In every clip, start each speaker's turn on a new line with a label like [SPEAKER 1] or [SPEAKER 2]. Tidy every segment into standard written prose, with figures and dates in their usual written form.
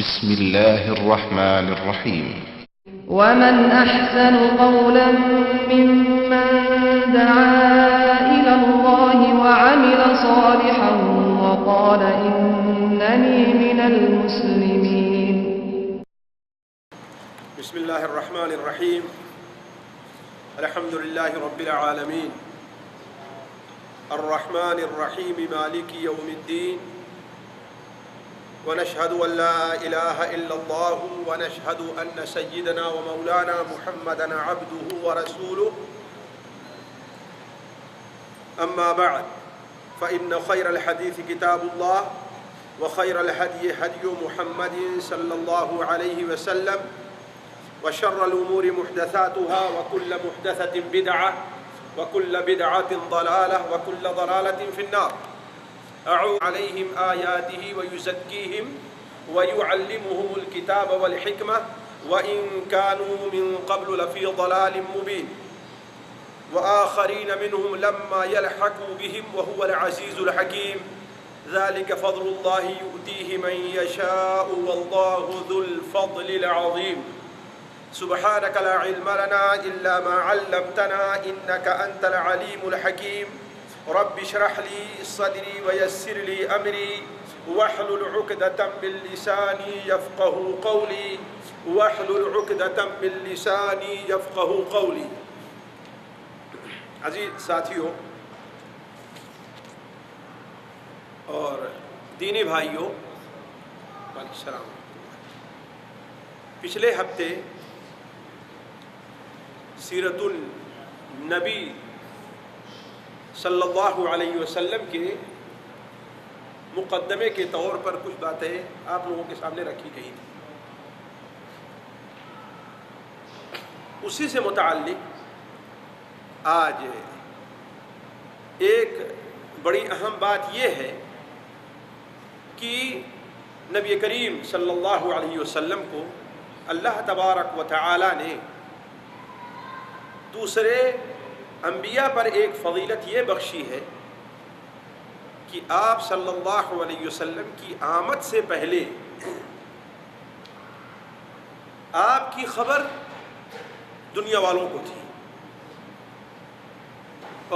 [SPEAKER 1] بسم الله الرحمن الرحيم.
[SPEAKER 2] ومن أحسن قولا ممن دعا إلى الله وعمل صالحا وقال إنني من المسلمين.
[SPEAKER 3] بسم الله الرحمن الرحيم. الحمد لله رب العالمين الرحمن الرحيم مالك يوم الدين، ونشهد أن لا إله إلا الله ونشهد أن سيدنا ومولانا محمدا عبده ورسوله. أما بعد، فإن خير الحديث كتاب الله، وخير الهدي هدي محمد صلى الله عليه وسلم، وشر الأمور محدثاتها، وكل محدثة بدعة، وكل بدعة ضلالة، وكل ضلالة في النار. أعوذ عليهم آياته ويزكيهم ويعلمهم الكتاب والحكمة وإن كانوا من قبل لفي ضلال مبين، وآخرين منهم لما يلحقوا بهم وهو العزيز الحكيم. ذلك فضل الله يؤتيه من يشاء والله ذو الفضل العظيم. سبحانك لا علم لنا إلا ما علمتنا إنك أنت العليم الحكيم. رب اشرح لي صدري ويسر لي أمري واحلل عقدة من لساني يفقه قولي واحلل عقدة من لساني يفقه قولي. عزیز ساتھیوں اور دینی بھائیوں، وعلیکم السلام. پچھلے ہفتے سیرت النبی صلی اللہ علیہ وسلم کے مقدمے کے طور پر کچھ باتیں آپ لوگوں کے سامنے رکھی گئی تھی. اسی سے متعلق آج ایک بڑی اہم بات یہ ہے کہ نبی کریم صلی اللہ علیہ وسلم کو اللہ تبارک و تعالی نے دوسرے انبیاء پر ایک فضیلت یہ بخشی ہے کہ آپ صلی اللہ علیہ وسلم کی آمد سے پہلے آپ کی خبر دنیا والوں کو تھی،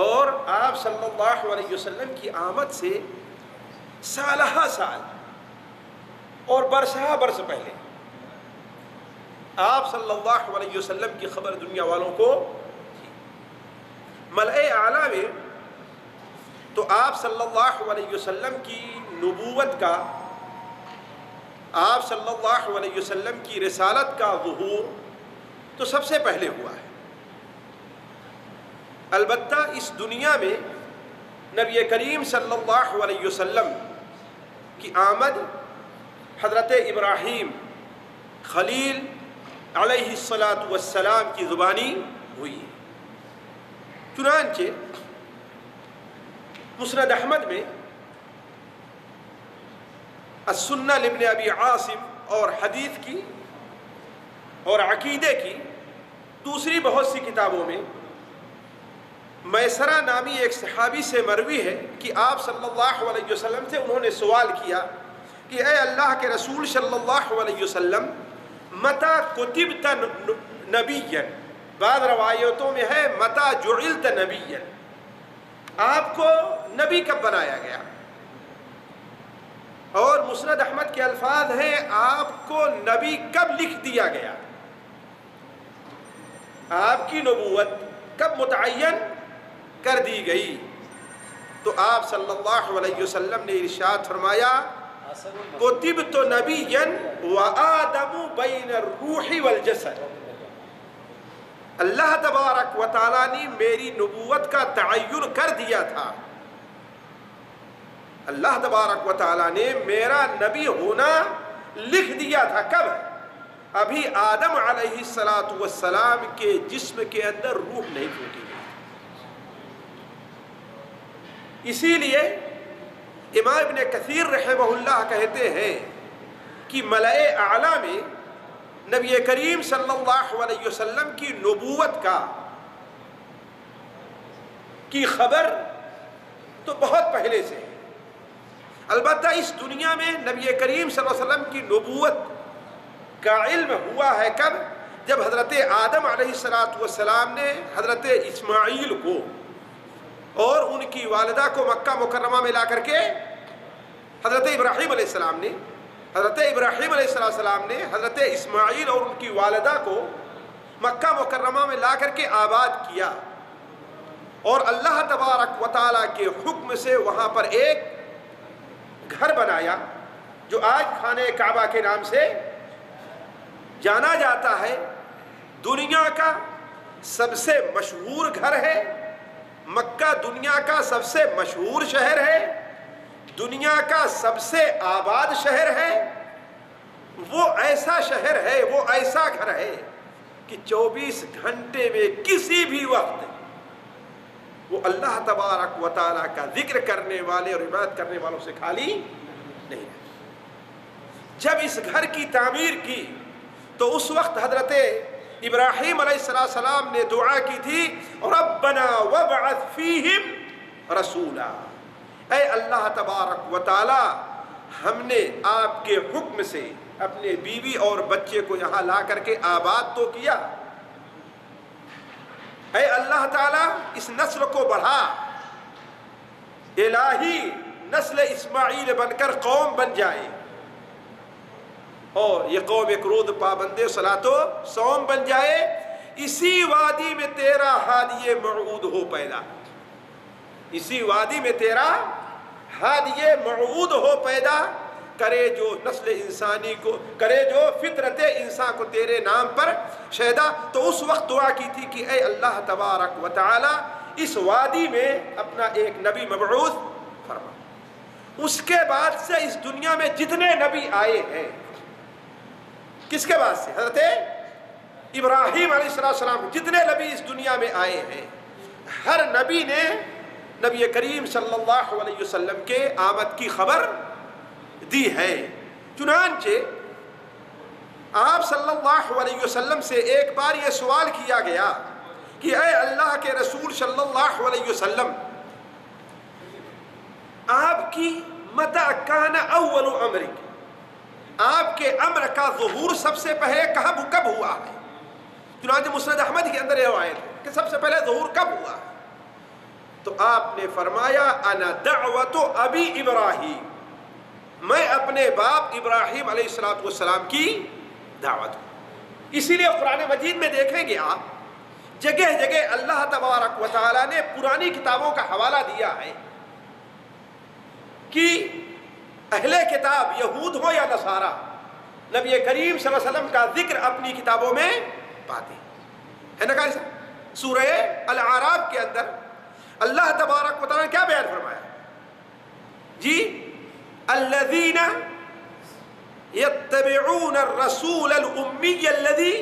[SPEAKER 3] اور آپ صلی اللہ علیہ وسلم کی آمد سے سالہ سال اور برسہ برس پہلے آپ صلی اللہ علیہ وسلم کی خبر دنیا والوں کو تھی. ملأ اعلیٰ میں تو آپ صلی اللہ علیہ وسلم کی نبوت کا، آپ صلی اللہ علیہ وسلم کی رسالت کا ظہور تو سب سے پہلے ہوا ہے. البتہ اس دنیا میں نبی کریم صلی اللہ علیہ وسلم کی آمد حضرت ابراہیم خلیل علیہ السلام کی زبانی ہوئی. چنانچہ مسند احمد میں السنہ لابن ابی عاصم اور حدیث کی اور عقیدے کی دوسری بہت سی کتابوں میں میسرہ نامی ایک صحابی سے مروی ہے کہ آپ صلی اللہ علیہ وسلم سے انہوں نے سوال کیا کہ اے اللہ کے رسول صلی اللہ علیہ وسلم، متى کتبت نبیا، بعض روایتوں میں ہے متى جعلت نبیا، آپ کو نبی کب بنایا گیا؟ اور مسند احمد کے الفاظ ہیں آپ کو نبی کب لکھ دیا گیا، آپ کی نبوت کب متعین کر دی گئی؟ تو آپ صلی اللہ علیہ وسلم نے ارشاد فرمایا کتبت نبیا وآدم بین الروح والجسد. اللہ تبارک و تعالیٰ نے میری نبوت کا تعین کر دیا تھا. اللہ تبارک و تعالیٰ نے میرا نبی ہونا لکھ دیا تھا. کب؟ ابھی آدم علیہ السلام کے جسم کے اندر روح نہیں پھونکی گئی. اسی لیے امام ابن کثیر رحمہ اللہ کہتے ہیں کہ ملأ اعلیٰ میں نبی کریم صلی اللہ علیہ وسلم کی نبوت کی خبر تو بہت پہلے سے ہے. البتہ اس دنیا میں نبی کریم صلی اللہ علیہ وسلم کی نبوت کا علم ہوا ہے کب؟ جب حضرت آدم علیہ السلام نے حضرت اسماعیل کو اور ان کی والدہ کو مکہ مکرمہ میں لا کر کے حضرت ابراہیم علیہ السلام نے حضرت اسماعیل اور ان کی والدہ کو مکہ مکرمہ میں لا کر کے آباد کیا، اور اللہ تبارک و تعالیٰ کے حکم سے وہاں پر ایک گھر بنایا جو آج خانہ کعبہ کے نام سے جانا جاتا ہے۔ دنیا کا سب سے مشہور گھر ہے، مکہ دنیا کا سب سے مشہور شہر ہے، دنیا کا سب سے آباد شہر ہے۔ وہ ایسا شہر ہے، وہ ایسا گھر ہے کہ 24 گھنٹے میں کسی بھی وقت وہ اللہ تبارک و تعالیٰ کا ذکر کرنے والے اور عبادت کرنے والوں سے خالی نہیں رہتا۔ جب اس گھر کی تعمیر کی تو اس وقت حضرت ابراہیم علیہ السلام نے دعا کی تھی، ربنا وابعث فیہم رسولا، اے اللہ تبارک و تعالی ہم نے آپ کے حکم سے اپنے بیوی اور بچے کو یہاں لا کر کے آباد تو کیا، اے اللہ تعالی اس نسل کو بڑھا، الہی نسل اسماعیل بن کر قوم بن جائے، اور یہ قوم ایک رود پابندے صلاۃ و صوم بن جائے۔ اسی وادی میں تیرا ہادی موعود ہو پیدا، اسی وادی میں تیرا ہادی موعود ہو پیدا، کرے جو نسل انسانی کو، کرے جو فطرت انسان کو تیرے نام پر شہدا۔ تو اس وقت دعا کی تھی کہ اے اللہ تبارک و تعالی اس وادی میں اپنا ایک نبی مبعوث فرما۔ اس کے بعد سے اس دنیا میں جتنے نبی آئے ہیں، کس کے بعد سے؟ حضرت ابراہیم علیہ السلام، جتنے نبی اس دنیا میں آئے ہیں، ہر نبی نے نبی کریم صلی اللہ علیہ وسلم کے آمد کی خبر دی ہے۔ چنانچہ آپ صلی اللہ علیہ وسلم سے ایک بار یہ سوال کیا گیا کہ اے اللہ کے رسول صلی اللہ علیہ وسلم، آپ کی متى کان اول امرک، آپ کے امر کا ظہور سب سے پہلے کب ہوا ہے؟ چنانچہ مسند احمد کے اندر یہ روایت ہے کہ سب سے پہلے ظہور کب ہوا ہے؟ تو آپ نے فرمایا انا دعوت ابی ابراہیم، میں اپنے باپ ابراہیم علیہ السلام کی دعوت ہوں۔ اسی لیے قرآن مجید میں دیکھیں گے آپ، جگہ جگہ اللہ تبارک و تعالیٰ نے پرانی کتابوں کا حوالہ دیا ہے کہ اہل کتاب یہود ہو یا نصارہ، نبی کریم صلی اللہ علیہ وسلم کا ذکر اپنی کتابوں میں پاتے ہے نا۔ کیسا سورہ الاعراف کے اندر اللہ تبارک و تعالیٰ نے کیا بیان فرمایا جی؟ الذین یتبعون الرسول الامی الذی،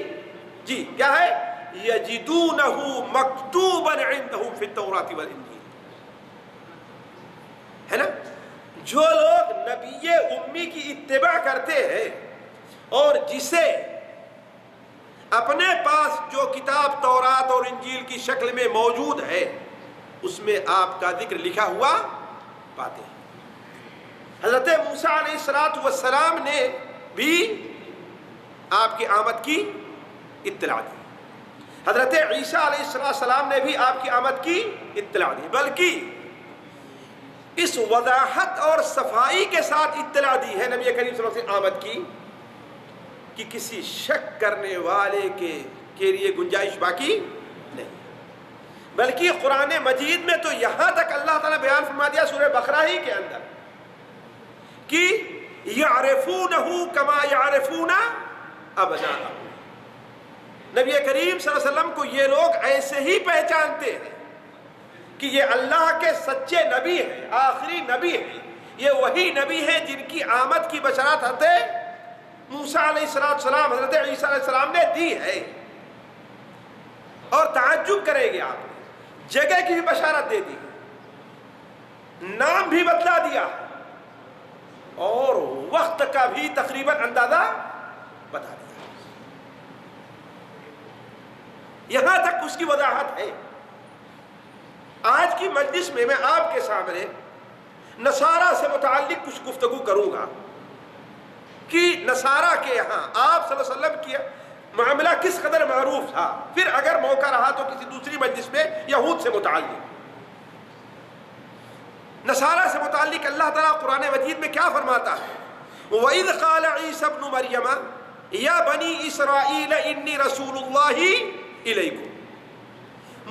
[SPEAKER 3] جی کیا ہے؟ یجدونہ مکتوبا عندہم فی التوراۃ والانجیل، ہے نا؟ جو لوگ نبی امی کی اتباع کرتے ہیں اور جسے اپنے پاس جو کتاب تورات اور انجیل کی شکل میں موجود ہے اس میں آپ کا ذکر لکھا ہوا پاتے ہیں۔ حضرت موسیٰ علیہ السلام نے بھی آپ کی آمد کی اطلاع دی، حضرت عیسیٰ علیہ السلام نے بھی آپ کی آمد کی اطلاع دی، بلکہ اس وضاحت اور صفائی کے ساتھ اطلاع دی ہے نبی کریم صلی اللہ علیہ وسلم آمد کی کہ کسی شک کرنے والے کے لیے گنجائش باقی نہیں، بلکہ قرآن مجید میں تو یہاں تک اللہ تعالیٰ بیان فرما دیا سورہ بقرہ ہی کے اندر کہ یعرفونہ کما یعرفون ابناءہم، نبی کریم صلی اللہ علیہ وسلم کو یہ لوگ ایسے ہی پہچانتے ہیں کہ یہ اللہ کے سچے نبی ہیں، آخری نبی ہیں، یہ وہی نبی ہیں جن کی آمد کی بشارت حضرت موسیٰ علیہ السلام، حضرت عیسیٰ علیہ السلام نے دی ہے۔ اور تعجب کریں گے آپ، جگہ کی بھی بشارت دے دی، نام بھی بدلا دیا اور وقت کا بھی تقریباً اندازہ بتا دیا، یہاں تک اس کی وضاحت ہے۔ آج کی مجلس میں آپ کے سامنے نصارہ سے متعلق کچھ گفتگو کروں گا، کہ نصارہ کے یہاں آپ صلی اللہ علیہ وسلم کی معاملہ کس قدر معروف تھا، پھر اگر موقع رہا تو کسی دوسری مجلس میں یہود سے متعلق، نصارہ سے متعلق اللہ تعالیٰ قرآن مجید میں کیا فرماتا ہے؟ وَإِذْ قَالَ عِيسَى ابْنُ مَرْيَمَ يَا بَنِي إِسْرَائِيلَ إِنِّي رَسُولُ اللَّهِ إِلَيْكُمْ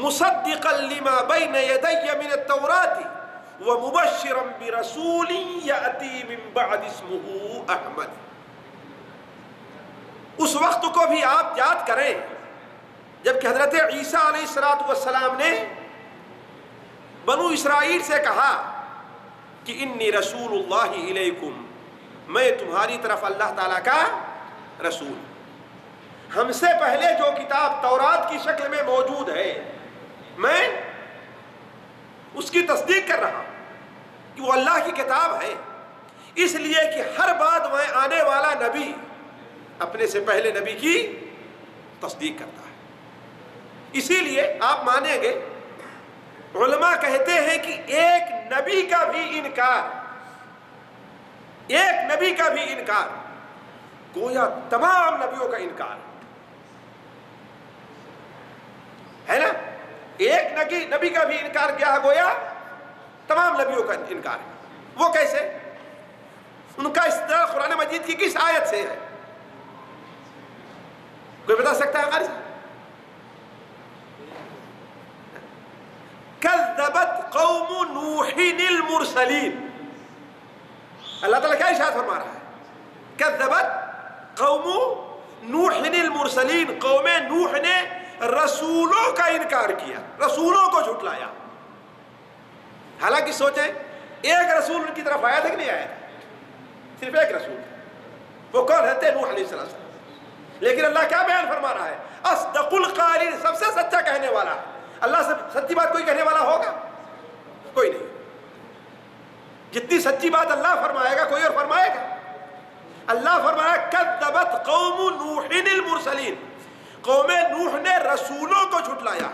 [SPEAKER 3] مُصَدِّقًا لِمَا بَيْنَ يَدَيَّ مِنَ التَّوْرَاةِ وَمُبَشِّرًا بِرَسُولٍ يَأْتِي مِن بَعْدِ اسْمُهُ أَحْمَدُ۔ اس وقت کو بھی آپ یاد کریں جبکہ حضرت عیسیٰ علیہ السلام نے بنو اسرائیل سے کہا کہ انی رسول اللہ الیکم، میں تمہاری طرف اللہ تعالیٰ کا رسول۔ ہم سے پہلے جو کتاب تورات کی شکل میں موجود ہے میں اس کی تصدیق کر رہا ہوں کہ وہ اللہ کی کتاب ہے، اس لیے کہ ہر بعد میں آنے والا نبی اپنے سے پہلے نبی کی تصدیق کرتا ہے۔ اسی لیے آپ مانیں گے علماء کہتے ہیں کہ ایک نبی کا بھی انکار گویا تمام نبیوں کا انکار ہے نا، ایک نبی کا بھی انکار کیا ہے گویا تمام نبیوں کا انکار ہے۔ وہ کیسے؟ ان کا استدلال قرآن مجید کی کس آیت سے ہے؟ کوئی بتا سکتا ہے قاری؟ کذبت قوم نوح المرسلین، اللہ تعالیٰ کیا ارشاد فرما رہا ہے؟ کذبت قوم نوح المرسلین، قوم نوح نے رسولوں کا انکار کیا، رسولوں کو جھٹلایا۔ حالانکہ سوچیں ایک رسول ان کی طرف آیا تھا کہ نہیں آیا تھا؟ صرف ایک رسول، وہ کون ہے؟ نوح علیہ السلام۔ لیکن اللہ کیا بیان فرما رہا ہے؟ اصدق القائلین، سب سے سچا کہنے والا۔ اللہ سے سچی بات کوئی کہنے والا ہوگا؟ کوئی نہیں۔ جتنی سچی بات اللہ فرمائے گا کوئی اور فرمائے گا؟ اللہ فرمایا کذبت قوم نوح المرسلین، قوم نوح نے رسولوں کو جھٹلایا،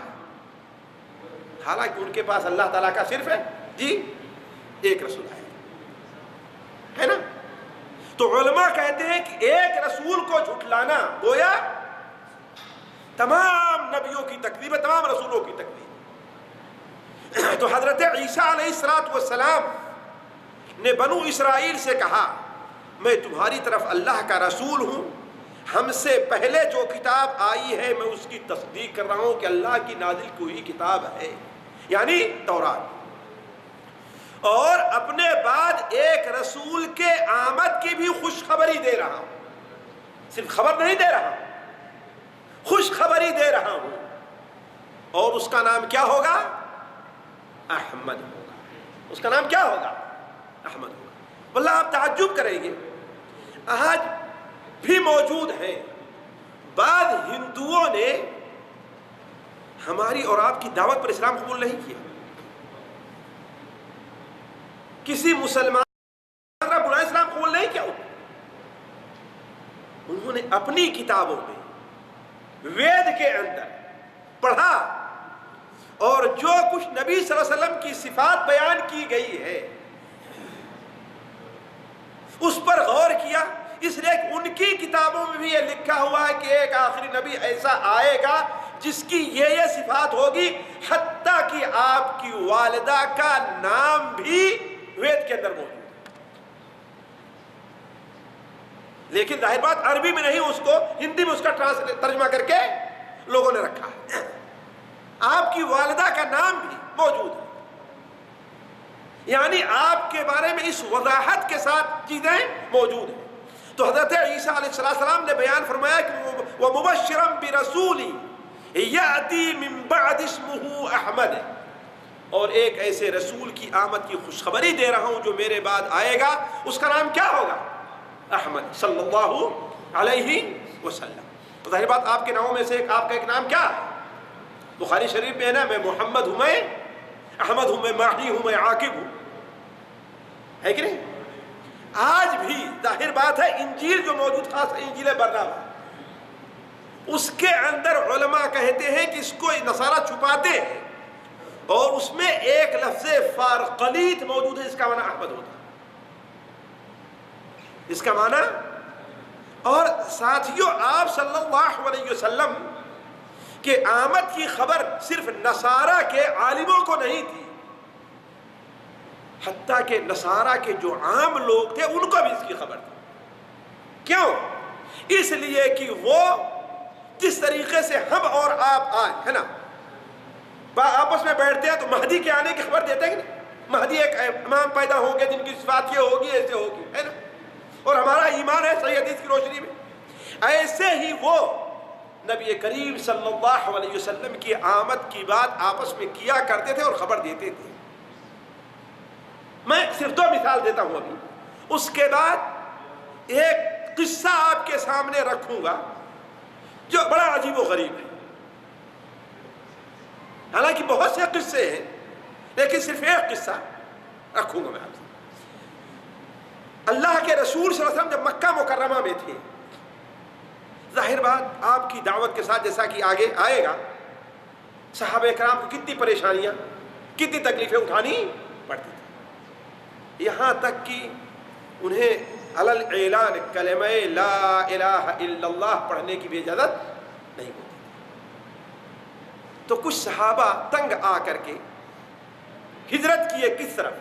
[SPEAKER 3] حالانکہ ان کے پاس اللہ تعالیٰ کا صرف ایک رسول ہے نا۔ تو علماء کہتے ہیں کہ ایک رسول کو جھٹلانا گویا تمام نبیوں کی تکذیب ہے، تمام رسولوں کی تکذیب۔ تو حضرت عیسیٰ علیہ السلام نے بنو اسرائیل سے کہا میں تمہاری طرف اللہ کا رسول ہوں، ہم سے پہلے جو کتاب آئی ہے میں اس کی تصدیق کر رہا ہوں کہ اللہ کی نازل کی ہوئی کتاب ہے، یعنی تورات، اور اپنے بعد ایک رسول کے آمد کی بھی خوشخبری دے رہا ہوں، صرف خبر نہیں دے رہا ہوں، خوشخبری دے رہا ہوں، اور اس کا نام کیا ہوگا؟ احمد ہوگا۔ اس کا نام کیا ہوگا؟ احمد ہوگا۔ واللہ آپ تعجب کریں گے، آج بھی موجود ہیں بعض ہندوؤں نے ہماری اور آپ کی دعوت پر اسلام قبول نہیں کیا۔ کسی مسلمان کا برا اسلام قبول نہیں کیا، انہوں نے اپنی کتابوں میں وید کے اندر پڑھا اور جو کچھ نبی صلی اللہ علیہ وسلم کی صفات بیان کی گئی ہے اس پر غور کیا، اس لیے ان کی کتابوں میں بھی یہ لکھا ہوا ہے کہ ایک آخری نبی ایسا آئے گا جس کی یہ صفات ہوگی، حتیٰ کہ آپ کی والدہ کا نام بھی وید کے اندر موجود ہے۔ لیکن ظاہر بات عربی میں نہیں، اس کو ہندی میں اس کا ترجمہ کر کے لوگوں نے رکھا ہے۔ آپ کی والدہ کا نام بھی موجود ہے، یعنی آپ کے بارے میں اس وضاحت کے ساتھ چیزیں موجود ہیں۔ تو حضرت عیسیٰ علیہ السلام نے بیان فرمایا کہ وَمُبَشِّرًا بِرَسُولٍ يَأْتِي مِن بَعْدِ اسْمُهُ احمد، اور ایک ایسے رسول کی آمد کی خوشخبری دے رہا ہوں جو میرے بعد آئے گا، اس کا نام کیا ہوگا؟ احمد صلی اللہ علیہ وسلم۔ تو ظاہر بات آپ کے ناموں میں سے آپ کا ایک نام کیا ہے؟ بخاری شریف میں ہے نا، میں محمد ہوں، میں احمد ہوں، میں ماہی ہوں، میں عاقب ہوں، ہے کہ نہیں؟ آج بھی ظاہر بات ہے انجیل جو موجود، خاص انجیل برنابا، اس کے اندر علماء کہتے ہیں کہ اس کو نصارہ چھپاتے ہیں اور اس میں ایک لفظ فارقلیت موجود ہے، اس کا معنی احمد ہوتا ہے، اس کا معنی اور ساتھیوں آپ صلی اللہ علیہ وسلم کہ آمد کی خبر صرف نصارہ کے عالموں کو نہیں تھی، حتیٰ کہ نصارہ کے جو عام لوگ تھے ان کو بھی اس کی خبر تھی۔ کیوں؟ اس لیے کہ وہ جس طریقے سے ہم اور آپ آج ہے نا آپس میں بیٹھتے ہیں تو مہدی کے آنے کی خبر دیتے ہیں کہ مہدی ایک امام پیدا ہوں گے جن کی صفات یہ ہوگی ایسے ہوگی، ہے نا، اور ہمارا ایمان ہے صحیح حدیث کی روشنی میں۔ ایسے ہی وہ نبی کریم صلی اللہ علیہ وسلم کی آمد کی بات آپس میں کیا کرتے تھے اور خبر دیتے تھے۔ میں صرف 2 مثال دیتا ہوں ابھی، اس کے بعد ایک قصہ آپ کے سامنے رکھوں گا جو بڑا عجیب و غریب ہے۔ حالانکہ بہت سے قصے ہیں لیکن صرف ایک قصہ رکھوں گا میں آپ سے۔ اللہ کے رسول صلی اللہ علیہ وسلم جب مکہ مکرمہ میں تھے، ظاہر بات آپ کی دعوت کے ساتھ جیسا کہ آگے آئے گا، صحابہ کرام کو کتنی پریشانیاں کتنی تکلیفیں اٹھانی پڑتی تھی، یہاں تک کہ انہیں علل اعلان کلمہ لا الہ الا اللہ پڑھنے کی بھی اجازت نہیں ہوتی۔ تو کچھ صحابہ تنگ آ کر کے ہجرت کیے کس طرف؟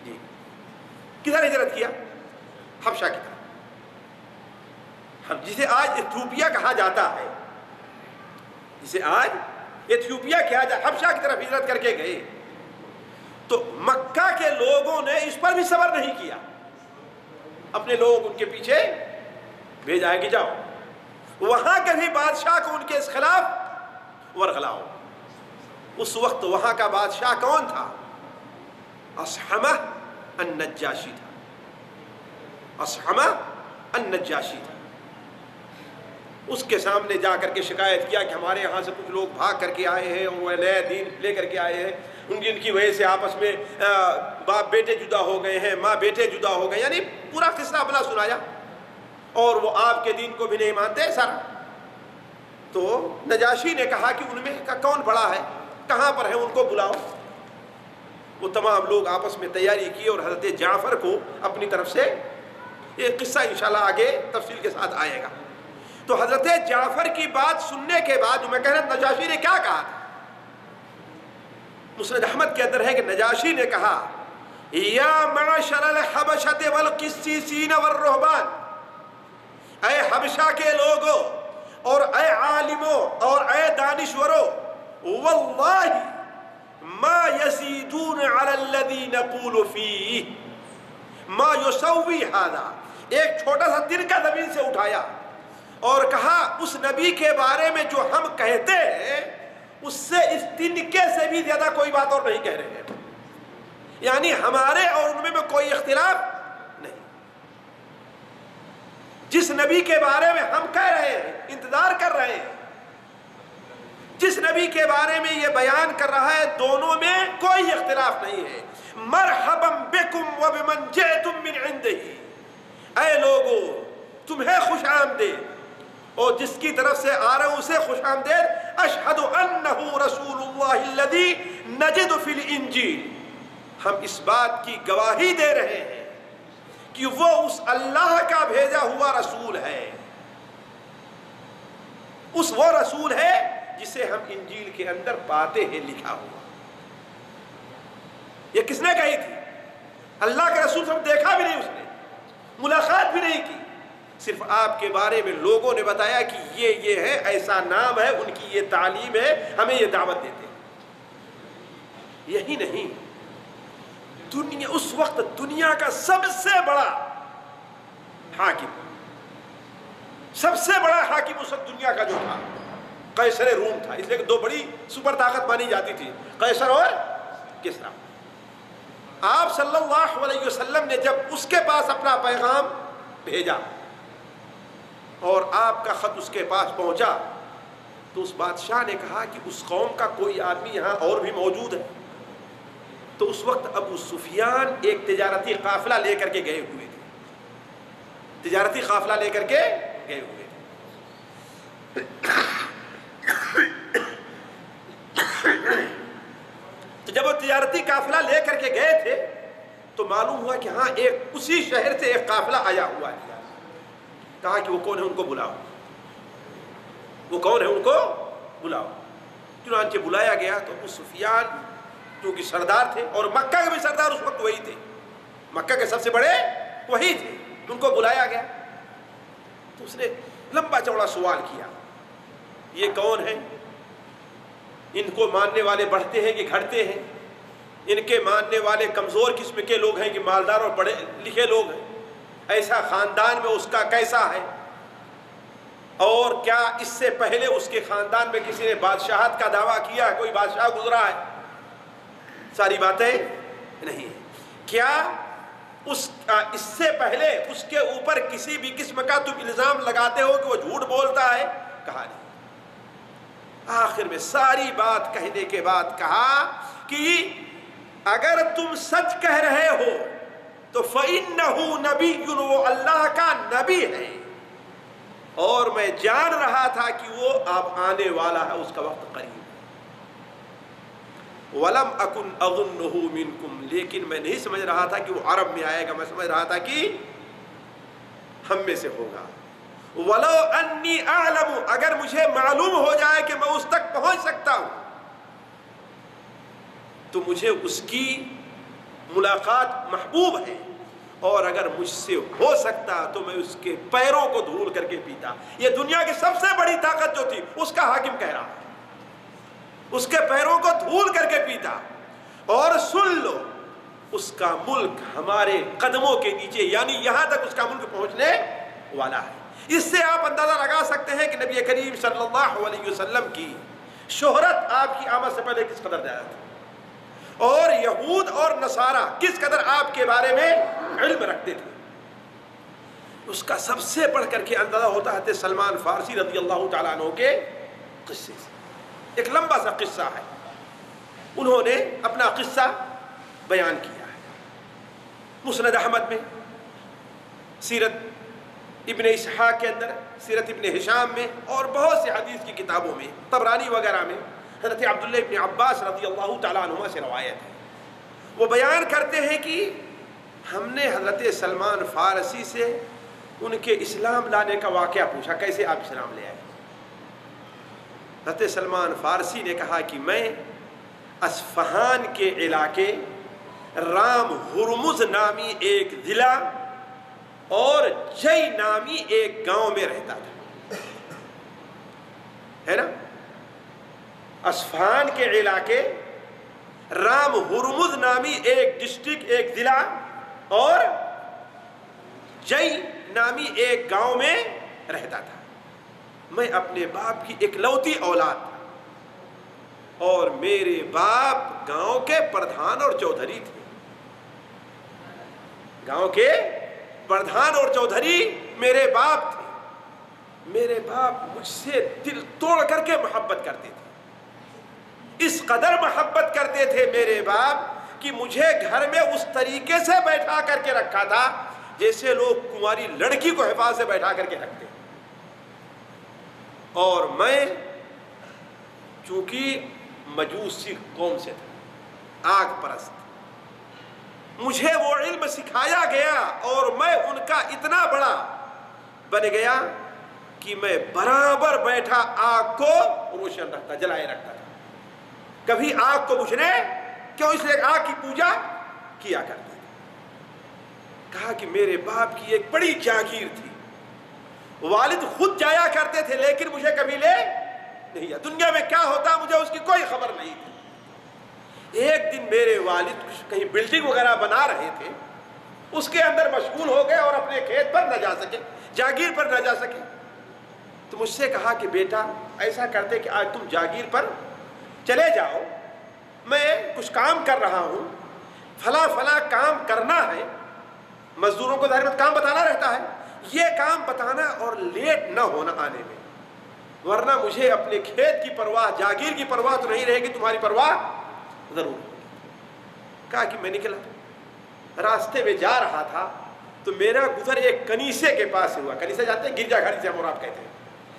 [SPEAKER 3] جی کدھر ہجرت کیا؟ حبشہ کی طرف، جسے آج ایتھوپیا کہا جاتا ہے، جسے آج ایتھوپیا کہا جاتا ہے، حبشہ کی طرف ہجرت کر کے گئے۔ تو مکہ کے لوگوں نے اس پر بھی صبر نہیں کیا، اپنے لوگ ان کے پیچھے بھیجا ہے کہ جاؤ وہاں کے بھی بادشاہ کو ان کے اس خلاف ورغلاؤ۔ اس وقت وہاں کا بادشاہ کون تھا؟ اصحمہ النجاشی تھا، اصحمہ النجاشی تھا۔ اس کے سامنے جا کر کے شکایت کیا کہ ہمارے یہاں سے کچھ لوگ بھاگ کر کے آئے ہیں اور وہ نئے دین لے کر کے آئے ہیں، ان کی وجہ سے آپس میں باپ بیٹے جدا ہو گئے ہیں، ماں بیٹے جدا ہو گئے، یعنی پورا قصہ اپنا سنایا، اور وہ آپ کے دین کو بھی نہیں مانتے سر۔ تو نجاشی نے کہا کہ ان میں کون بڑا ہے، کہاں پر ہے، ان کو بلاؤ۔ وہ تمام لوگ آپس میں تیاری کی اور حضرت جعفر کو اپنی طرف سے، یہ قصہ انشاءاللہ آگے تفصیل کے ساتھ آئے گا۔ تو حضرت جعفر کی بات سننے کے بعد میں کہہ رہا نجاشی نے کیا کہا؟ مسند احمد کے اندر ہے کہ نجاشی نے کہا یا معشر الحبشۃ والقسیسین والرہبان، اے حبشہ کے لوگوں اور اے عالموں اور اے دانشوروں، واللہ ما یزیدون علی الذی نقول فیہ ما یسوی ھذا، ایک چھوٹا سا تنکا زمین سے اٹھایا اور کہا اس نبی کے بارے میں جو ہم کہتے ہیں اس سے اس تنکے سے بھی زیادہ کوئی بات اور نہیں کہہ رہے ہیں، یعنی ہمارے اور ان میں کوئی اختلاف نہیں۔ جس نبی کے بارے میں ہم کہہ رہے ہیں، انتظار کر رہے ہیں، جس نبی کے بارے میں یہ بیان کر رہا ہے، دونوں میں کوئی اختلاف نہیں ہے۔ مرحبا بکم وبمن جئتم من عنده، اے لوگو تمہیں خوش آمدید، اور جس کی طرف سے آ رہے اسے خوش آمدید۔ اشہد انہ رسول اللہ الذی نجد فی الانجیل، ہم اس بات کی گواہی دے رہے ہیں کہ وہ اس اللہ کا بھیجا ہوا رسول ہے، اس وہ رسول ہے جسے ہم انجیل کے اندر پاتے ہیں لکھا ہوا۔ یہ کس نے کہی تھی؟ اللہ کے رسول صاحب دیکھا بھی نہیں، اس نے ملاقات بھی نہیں کی، صرف آپ کے بارے میں لوگوں نے بتایا کہ یہ ہے، ایسا نام ہے، ان کی یہ تعلیم ہے، ہمیں یہ دعوت دیتے ہیں۔ یہی نہیں، دنیا اس وقت دنیا کا سب سے بڑا حاکم، سب سے بڑا حاکم اس وقت دنیا کا جو تھا قیصر روم تھا، اس لیے کہ 2 بڑی سپر طاقت مانی جاتی تھی، قیصر اور کسریٰ۔ آپ صلی اللہ علیہ وسلم نے جب اس کے پاس اپنا پیغام بھیجا اور آپ کا خط اس کے پاس پہنچا تو اس بادشاہ نے کہا کہ اس قوم کا کوئی آدمی یہاں اور بھی موجود ہے۔ تو اس وقت ابو سفیان ایک تجارتی قافلہ لے کر کے گئے ہوئے تھے، تجارتی قافلہ لے کر کے گئے ہوئے تھے۔ تو جب وہ تجارتی قافلہ لے کر کے گئے تھے تو معلوم ہوا کہ ہاں ایک اسی شہر سے ایک قافلہ آیا ہوا ہے، کہا کہ وہ کون ہے ان کو بلاؤ، وہ کون ہے ان کو بلاؤ۔ چنانچہ بلایا گیا تو ابو سفیان جو کہ سردار تھے، اور مکہ کے بھی سردار اس وقت وہی تھے، مکہ کے سب سے بڑے وہی تھے، ان کو بلایا گیا تو اس نے لمبا چوڑا سوال کیا، یہ کون ہے، ان کو ماننے والے بڑھتے ہیں کہ گھٹتے ہیں، ان کے ماننے والے کمزور قسم کے لوگ ہیں کہ مالدار اور پڑھے لکھے لوگ ہیں، ایسا خاندان میں اس کا کیسا ہے، اور کیا اس سے پہلے اس کے خاندان میں کسی نے بادشاہت کا دعویٰ کیا ہے، کوئی بادشاہ گزرا ہے، ساری باتیں نہیں ہیں، کیا اس سے پہلے اس کے اوپر کسی بھی قسم کا تم الزام لگاتے ہو کہ وہ جھوٹ بولتا ہے، کہا نہیں۔ آخر میں ساری بات کہنے کے بعد کہا کہ اگر تم سچ کہہ رہے ہو تو فَإِنَّهُ نَبِيٌّ، وہ اللہ کا نبی ہے، اور میں جان رہا تھا کہ وہ اب آنے والا ہے، اس کا وقت قریب ہے۔ وَلَمْ أَكُنْ أَظُنُّهُ مِنْكُمْ، لیکن میں نہیں سمجھ رہا تھا کہ وہ عرب میں آئے گا، میں سمجھ رہا تھا کہ ہم میں سے ہوگا۔ وَلَوْ أَنِّي أَعْلَمُ، اگر مجھے معلوم ہو جائے کہ میں اس تک پہنچ سکتا ہوں تو مجھے اس کی ملاقات محبوب ہے، اور اگر مجھ سے ہو سکتا تو میں اس کے پیروں کو دھول کر کے پیتا۔ یہ دنیا کی سب سے بڑی طاقت جو تھی اس کا حاکم کہہ رہا ہے، اس کے پیروں کو دھول کر کے پیتا، اور سن لو اس کا ملک ہمارے قدموں کے نیچے، یعنی یہاں تک اس کا ملک پہنچنے والا ہے۔ اس سے آپ اندازہ لگا سکتے ہیں کہ نبی کریم صلی اللہ علیہ وسلم کی شہرت آپ کی آمد سے پہلے کس قدر زیادہ تھی، اور یہود اور نصارہ کس قدر آپ کے بارے میں علم رکھتے تھے۔ اس کا سب سے بڑھ کر کے اندازہ ہوتا ہے سلمان فارسی رضی اللہ تعالیٰ عنہ کے قصے سے۔ ایک لمبا سا قصہ ہے، انہوں نے اپنا قصہ بیان کیا ہے مسند احمد میں، سیرت ابن اسحاق کے اندر، سیرت ابن ہشام میں، اور بہت سے حدیث کی کتابوں میں، طبرانی وغیرہ میں حضرت عبداللہ ابن عباس رضی اللہ تعالیٰ عنہما سے روایت ہے۔ وہ بیان کرتے ہیں کہ ہم نے حضرت سلمان فارسی سے ان کے اسلام لانے کا واقعہ پوچھا، کیسے آپ اسلام لے آئے؟ حضرت سلمان فارسی نے کہا کہ میں اصفہان کے علاقے رام ہرمز نامی ایک ضلع اور جئی نامی ایک گاؤں میں رہتا تھا، ہے نا؟ اصفہان کے علاقے رام ہرمز نامی ایک ڈسٹرکٹ، ایک ضلع، اور جئی نامی ایک گاؤں میں رہتا تھا۔ میں اپنے باپ کی اکلوتی اولاد تھا، اور میرے باپ گاؤں کے پردھان اور چودھری تھے، گاؤں کے پردھان اور چودھری میرے باپ تھے۔ میرے باپ مجھ سے دل توڑ کر کے محبت کرتے تھے، اس قدر محبت کرتے تھے میرے باپ کہ مجھے گھر میں اس طریقے سے بیٹھا کر کے رکھا تھا جیسے لوگ کنواری لڑکی کو حفاظت سے بیٹھا کر کے رکھتے ہیں۔ اور میں چونکہ مجوسی قوم سے تھا، آگ پرست، مجھے وہ علم سکھایا گیا، اور میں ان کا اتنا بڑا بن گیا کہ میں برابر بیٹھا آگ کو روشن رکھتا، جلائے رکھتا تھا، کبھی آگ کو بجھنے کیوں، اس لیے آگ کی پوجا کیا کرتے تھے۔ کہا کہ میرے باپ کی ایک بڑی جاگیر تھی، والد خود جایا کرتے تھے لیکن مجھے کبھی لے نہیں گیا، دنیا میں کیا ہوتا مجھے اس کی کوئی خبر نہیں تھی۔ ایک دن میرے والد کہیں بلڈنگ وغیرہ بنا رہے تھے، اس کے اندر مشغول ہو گئے اور اپنے کھیت پر نہ جا سکے، جاگیر پر نہ جا سکے، تو مجھ سے کہا کہ بیٹا ایسا کرتے کہ آج تم جاگیر پر چلے جاؤ، میں کچھ کام کر رہا ہوں، فلاں فلاں کام کرنا ہے، مزدوروں کو ظاہر کام بتانا رہتا ہے، یہ کام بتانا اور لیٹ نہ ہونا آنے میں، ورنہ مجھے اپنے کھیت کی پرواہ، جاگیر کی پرواہ تو نہیں رہے گی، تمہاری پرواہ ضرور ہوگی۔ کہا کہ میں نکلا، راستے میں جا رہا تھا تو میرا گزر ایک کنیسے کے پاس سے ہوا، کنیسہ جانتے ہیں، گرجا گھر سے ہم اور آپ کہتے ہیں،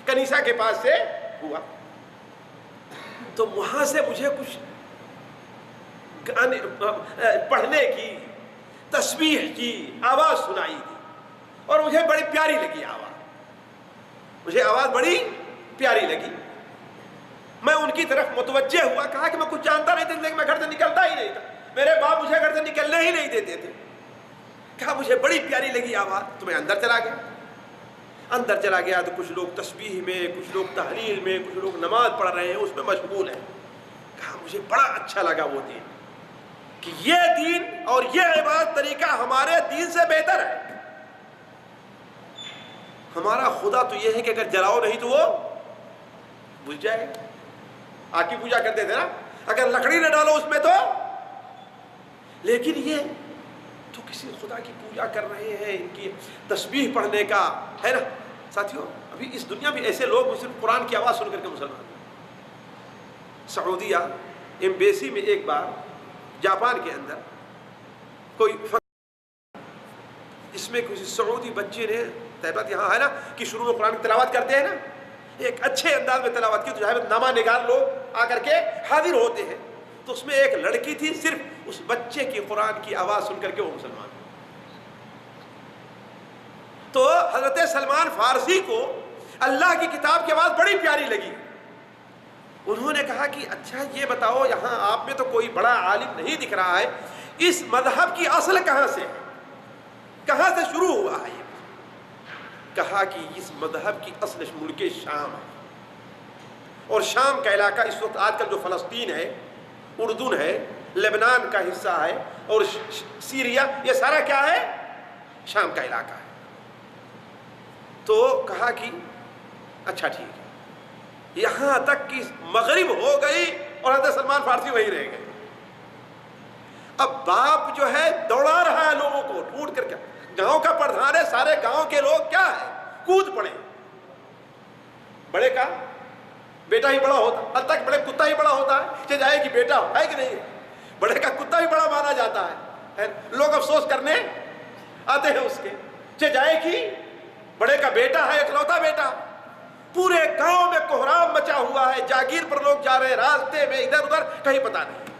[SPEAKER 3] کنیسہ کے پاس سے ہوا، تو وہاں سے مجھے کچھ گانے پڑھنے کی، تسبیح کی آواز سنائی دی، اور مجھے بڑی پیاری لگی آواز۔ مجھے آواز بڑی پیاری لگی، میں ان کی طرف متوجہ ہوا، کہا کہ میں کچھ جانتا نہیں تھا لیکن میں گھر سے نکلتا ہی نہیں تھا، میرے باپ مجھے گھر سے نکلنے ہی نہیں دیتے تھے، کہا مجھے بڑی پیاری لگی آواز، تو میں اندر چلا گیا۔ اندر چلا گیا تو کچھ لوگ تسبیح میں، کچھ لوگ تحلیل میں، کچھ لوگ نماز پڑھ رہے ہیں، اس میں مشغول ہیں۔ کہا مجھے بڑا اچھا لگا وہ دین، کہ یہ دین اور یہ عبادت طریقہ ہمارے دین سے بہتر ہے۔ ہمارا خدا تو یہ ہے کہ اگر جلاؤ نہیں تو وہ بجھ جائے، آگ کی پوجا کرتے تھے نا، اگر لکڑی نہ ڈالو اس میں تو، لیکن یہ تو کسی خدا کی پوجا کر رہے ہیں، ان کی تسبیح پڑھنے کا ہے نا۔ ساتھیوں ابھی اس دنیا میں ایسے لوگ صرف قرآن کی آواز سن کر کے مسلمان۔ سعودیہ ایمبیسی میں ایک بار جاپان کے اندر کوئی اس میں کسی سعودی بچے نے تہبت یہاں ہے نا کہ شروع میں قرآن کی تلاوت کرتے ہیں نا، ایک اچھے انداز میں تلاوت کی تو جہاں نامہ نگار لوگ آ کر کے حاضر ہوتے ہیں، تو اس میں ایک لڑکی تھی، صرف اس بچے کی قرآن کی آواز سن کر کے وہ مسلمان۔ تو حضرت سلمان فارسی کو اللہ کی کتاب کی آواز بڑی پیاری لگی، انہوں نے کہا کہ اچھا یہ بتاؤ یہاں آپ میں تو کوئی بڑا عالم نہیں دکھ رہا ہے، اس مذہب کی اصل کہاں سے ہے، کہاں سے شروع ہوا ہے؟ کہا کہ اس مذہب کی اصل ملک شام ہے، اور شام کا علاقہ اس وقت آج کل جو فلسطین ہے، اردن ہے، لبنان کا حصہ ہے، اور سیریا، یہ سارا کیا ہے؟ شام کا علاقہ ہے۔ تو کہا کہ اچھا ٹھیک ہے، یہاں تک کہ مغرب ہو گئی اور حضرت سلمان فارسی وہی رہ گئے۔ اب باپ جو ہے دوڑا رہا ہے لوگوں کو ڈھونڈ کر کے، گاؤں کا پردھان ہے، سارے گاؤں کے لوگ کیا ہے کود پڑے، بڑے کا بیٹا ہی بڑا ہوتا، حد تک بڑے کتا ہی بڑا ہوتا ہے، چہ جائے کہ بیٹا ہے کہ نہیں، بڑے کا کتا ہی بڑا مانا جاتا ہے، لوگ افسوس کرنے آتے ہیں اس کے، چہ جائے کہ بڑے کا بیٹا ہے، اکلوتا بیٹا۔ پورے گاؤں میں کوہرام مچا ہوا ہے، جاگیر پر لوگ جا رہے ہیں، راستے میں ادھر ادھر کہیں پتہ نہیں۔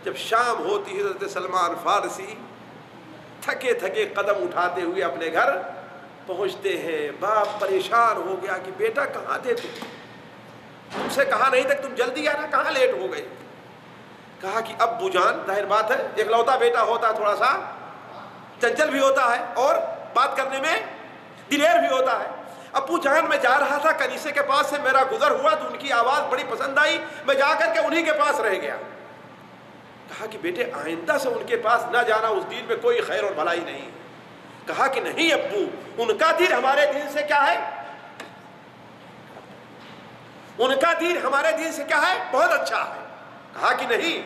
[SPEAKER 3] جب شام ہوتی ہے حضرت سلمان فارسی تھکے تھکے قدم اٹھاتے ہوئے اپنے گھر پہنچتے ہیں۔ باپ پریشان ہو گیا کہ بیٹا کہاں تھے تم سے کہا نہیں تک تم جلدی آنا، کہاں لیٹ ہو گئے؟ کہا کہ ابو جان، ظاہر بات ہے اکلوتا بیٹا ہوتا تھوڑا سا چنچل بھی ہوتا ہے اور بات کرنے میں دلیر بھی ہوتا ہے۔ ابو جان میں جا رہا تھا کنیسے کے پاس سے، میرا گزر ہوا تو ان کی آواز بڑی پسند آئی، میں جا کر کے انہی کے پاس رہ گیا۔ کہا کہ بیٹے آئندہ سے ان کے پاس نہ جانا، اس دین میں کوئی خیر اور بھلائی نہیں۔ کہا کہ نہیں ابو، ان کا دین ہمارے دین سے کیا ہے، ان کا دین ہمارے دین سے کیا ہے، بہت اچھا ہے۔ کہا کہ نہیں،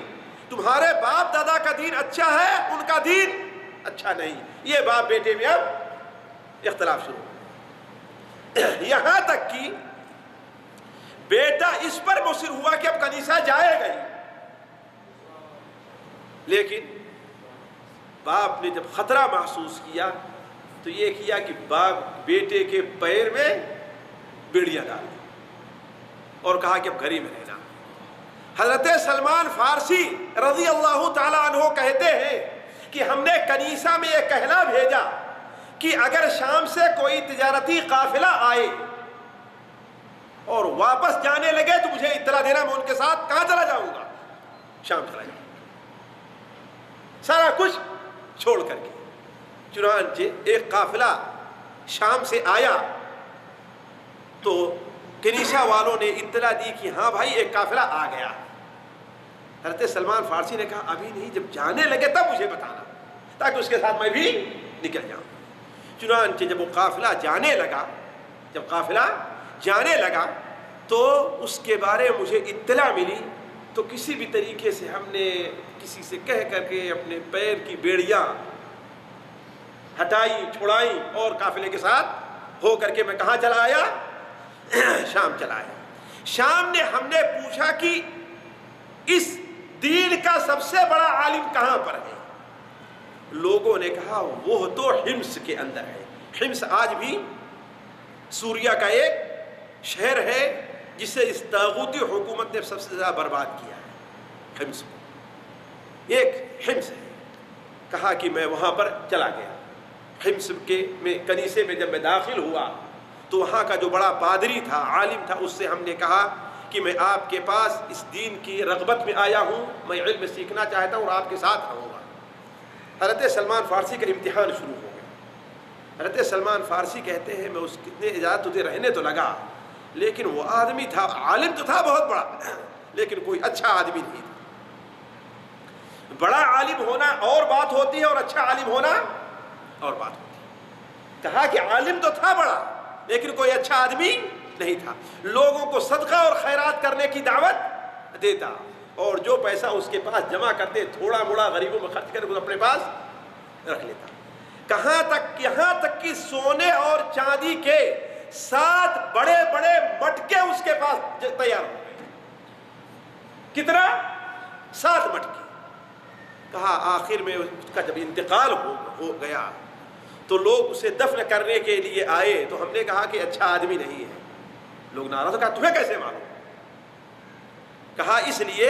[SPEAKER 3] تمہارے باپ دادا کا دین اچھا ہے، ان کا دین اچھا نہیں۔ یہ باپ بیٹے میں اب اختلاف شروع، یہاں تک کہ بیٹا اس پر مصر ہوا کہ اب کنیسہ جائے گا، لیکن باپ نے جب خطرہ محسوس کیا تو یہ کیا کہ باپ بیٹے کے پیر میں بیڑیاں ڈال دی اور کہا کہ اب گھر ہی میں رہنا۔ حضرت سلمان فارسی رضی اللہ تعالیٰ عنہ کہتے ہیں کہ ہم نے کنیسہ میں یہ کہنا بھیجا کہ اگر شام سے کوئی تجارتی قافلہ آئے اور واپس جانے لگے تو مجھے اطلاع دینا، میں ان کے ساتھ کہاں چلا جاؤں گا، شام چلا جاؤں گا، سارا کچھ چھوڑ کر کے۔ چنانچہ ایک قافلہ شام سے آیا تو کنیسہ والوں نے اطلاع دی کہ ہاں بھائی ایک قافلہ آ گیا۔ حضرت سلمان فارسی نے کہا ابھی نہیں، جب جانے لگے تب مجھے بتانا تاکہ اس کے ساتھ میں بھی نکل جاؤں۔ چنانچہ جب وہ قافلہ جانے لگا تو اس کے بارے میں مجھے اطلاع ملی، تو کسی بھی طریقے سے ہم نے کسی سے کہہ کر کے اپنے پیر کی بیڑیاں ہٹائی چھڑائی اور قافلے کے ساتھ ہو کر کے میں کہاں چلا آیا، شام چلا آیا۔ شام نے ہم نے پوچھا کہ اس دین کا سب سے بڑا عالم کہاں پر ہے؟ لوگوں نے کہا وہ تو حمص کے اندر ہے۔ حمص آج بھی سوریا کا ایک شہر ہے جسے اس طاغوتی حکومت نے سب سے زیادہ برباد کیا ہے، حمص کو، ایک حمص ہے۔ کہا کہ میں وہاں پر چلا گیا، حمص کے میں کنیسے میں جب میں داخل ہوا تو وہاں کا جو بڑا پادری تھا، عالم تھا، اس سے ہم نے کہا کہ میں آپ کے پاس اس دین کی رغبت میں آیا ہوں، میں علم سیکھنا چاہتا ہوں اور آپ کے ساتھ رہوں گا۔ حضرت سلمان فارسی کا امتحان شروع ہو گیا۔ حضرت سلمان فارسی کہتے ہیں میں اس کتنے اجازت تجھے رہنے تو لگا، لیکن وہ آدمی تھا، عالم تو تھا بہت بڑا، لیکن کوئی اچھا آدمی نہیں تھا۔ بڑا عالم ہونا اور بات ہوتی ہے اور اچھا عالم ہونا اور بات ہوتی ہے۔ کہا کہ عالم تو تھا بڑا، لیکن کوئی اچھا آدمی نہیں تھا، لوگوں کو صدقہ اور خیرات کرنے کی دعوت دیتا، اور جو پیسہ اس کے پاس جمع کرتے تھوڑا موڑا غریبوں میں خرچ کر کے اپنے پاس رکھ لیتا۔ کہاں تک، یہاں تک کہ سونے اور چاندی کے 7 بڑے بڑے مٹکے اس کے پاس تیار ہو گئے۔ کتنا؟ 7 مٹکے۔ کہا آخر میں اس کا جب انتقال ہو گیا تو لوگ اسے دفن کرنے کے لیے آئے، تو ہم نے کہا کہ اچھا آدمی نہیں ہے۔ لوگ ناراض ہو، کہا تمہیں کیسے معلوم؟ کہا اس لیے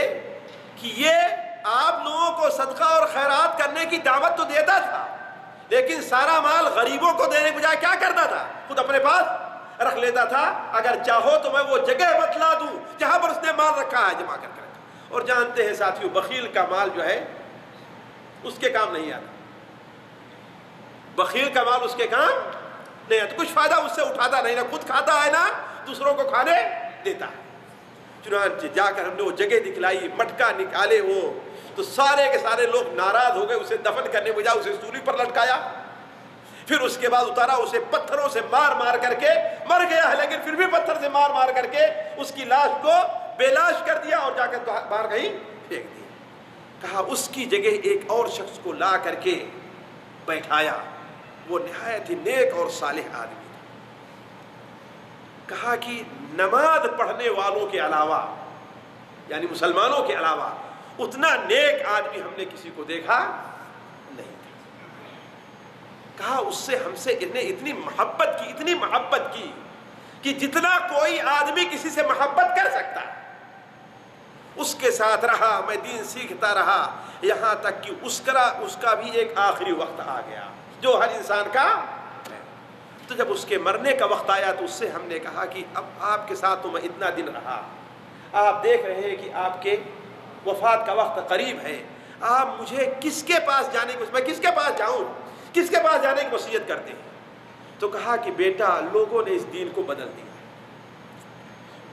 [SPEAKER 3] کہ یہ آپ لوگوں کو صدقہ اور خیرات کرنے کی دعوت تو دیتا تھا، لیکن سارا مال غریبوں کو دینے کے بجائے کیا کرتا تھا؟ خود اپنے پاس رکھ لیتا تھا۔ اگر چاہو تو میں وہ جگہ بتلا دوں جہاں پر اس نے مال رکھا ہے، جمع کر کے رکھا۔ اور جانتے ہیں ساتھیو، بخیل کا مال جو ہے اس کے کام نہیں آتا، بخیل کا مال اس کے کام نہیں آتا، کچھ فائدہ اس سے اٹھاتا نہیں، نہ خود کھاتا ہے نہ دوسروں کو کھانے دیتا ہے۔ چنانچہ جا کر ہم نے وہ جگہ دکھلائی، مٹکا نکالے وہ، تو سارے کے سارے لوگ ناراض ہو گئے، اسے دفن کرنے بجائے اسے سولی پر لٹکایا، پھر اس کے بعد اتارا، اسے پتھروں سے مار مار کر کے، مر گیا ہے لیکن پھر بھی پتھر سے مار مار کر کے اس کی لاش کو بے لاش کر دیا اور جا کر باہر کہیں پھینک دیا۔ کہا اس کی جگہ ایک اور شخص کو لا کر کے بیٹھایا، وہ نہایت ہی نیک اور صالح آدمی تھا۔ کہا کہ نماز پڑھنے والوں کے علاوہ، یعنی مسلمانوں کے علاوہ، اتنا نیک آدمی ہم نے کسی کو دیکھا نہیں تھا۔ کہا اس سے ہم سے اتنی محبت کی کہ جتنا کوئی آدمی کسی سے محبت کر سکتا ہے، اس کے ساتھ رہا، میں دین سیکھتا رہا، یہاں تک کہ اس کا بھی ایک آخری وقت آ گیا جو ہر انسان کا ہے۔ تو جب اس کے مرنے کا وقت آیا تو اس سے ہم نے کہا کہ اب آپ کے ساتھ تو میں اتنا دن رہا، آپ دیکھ رہے ہیں کہ آپ کے وفات کا وقت قریب ہے، آپ مجھے کس کے پاس جانے کی، میں کس کے پاس جاؤں، کس کے پاس جانے کی وصیت کرتے ہیں؟ تو کہا کہ بیٹا، لوگوں نے اس دین کو بدل دیا،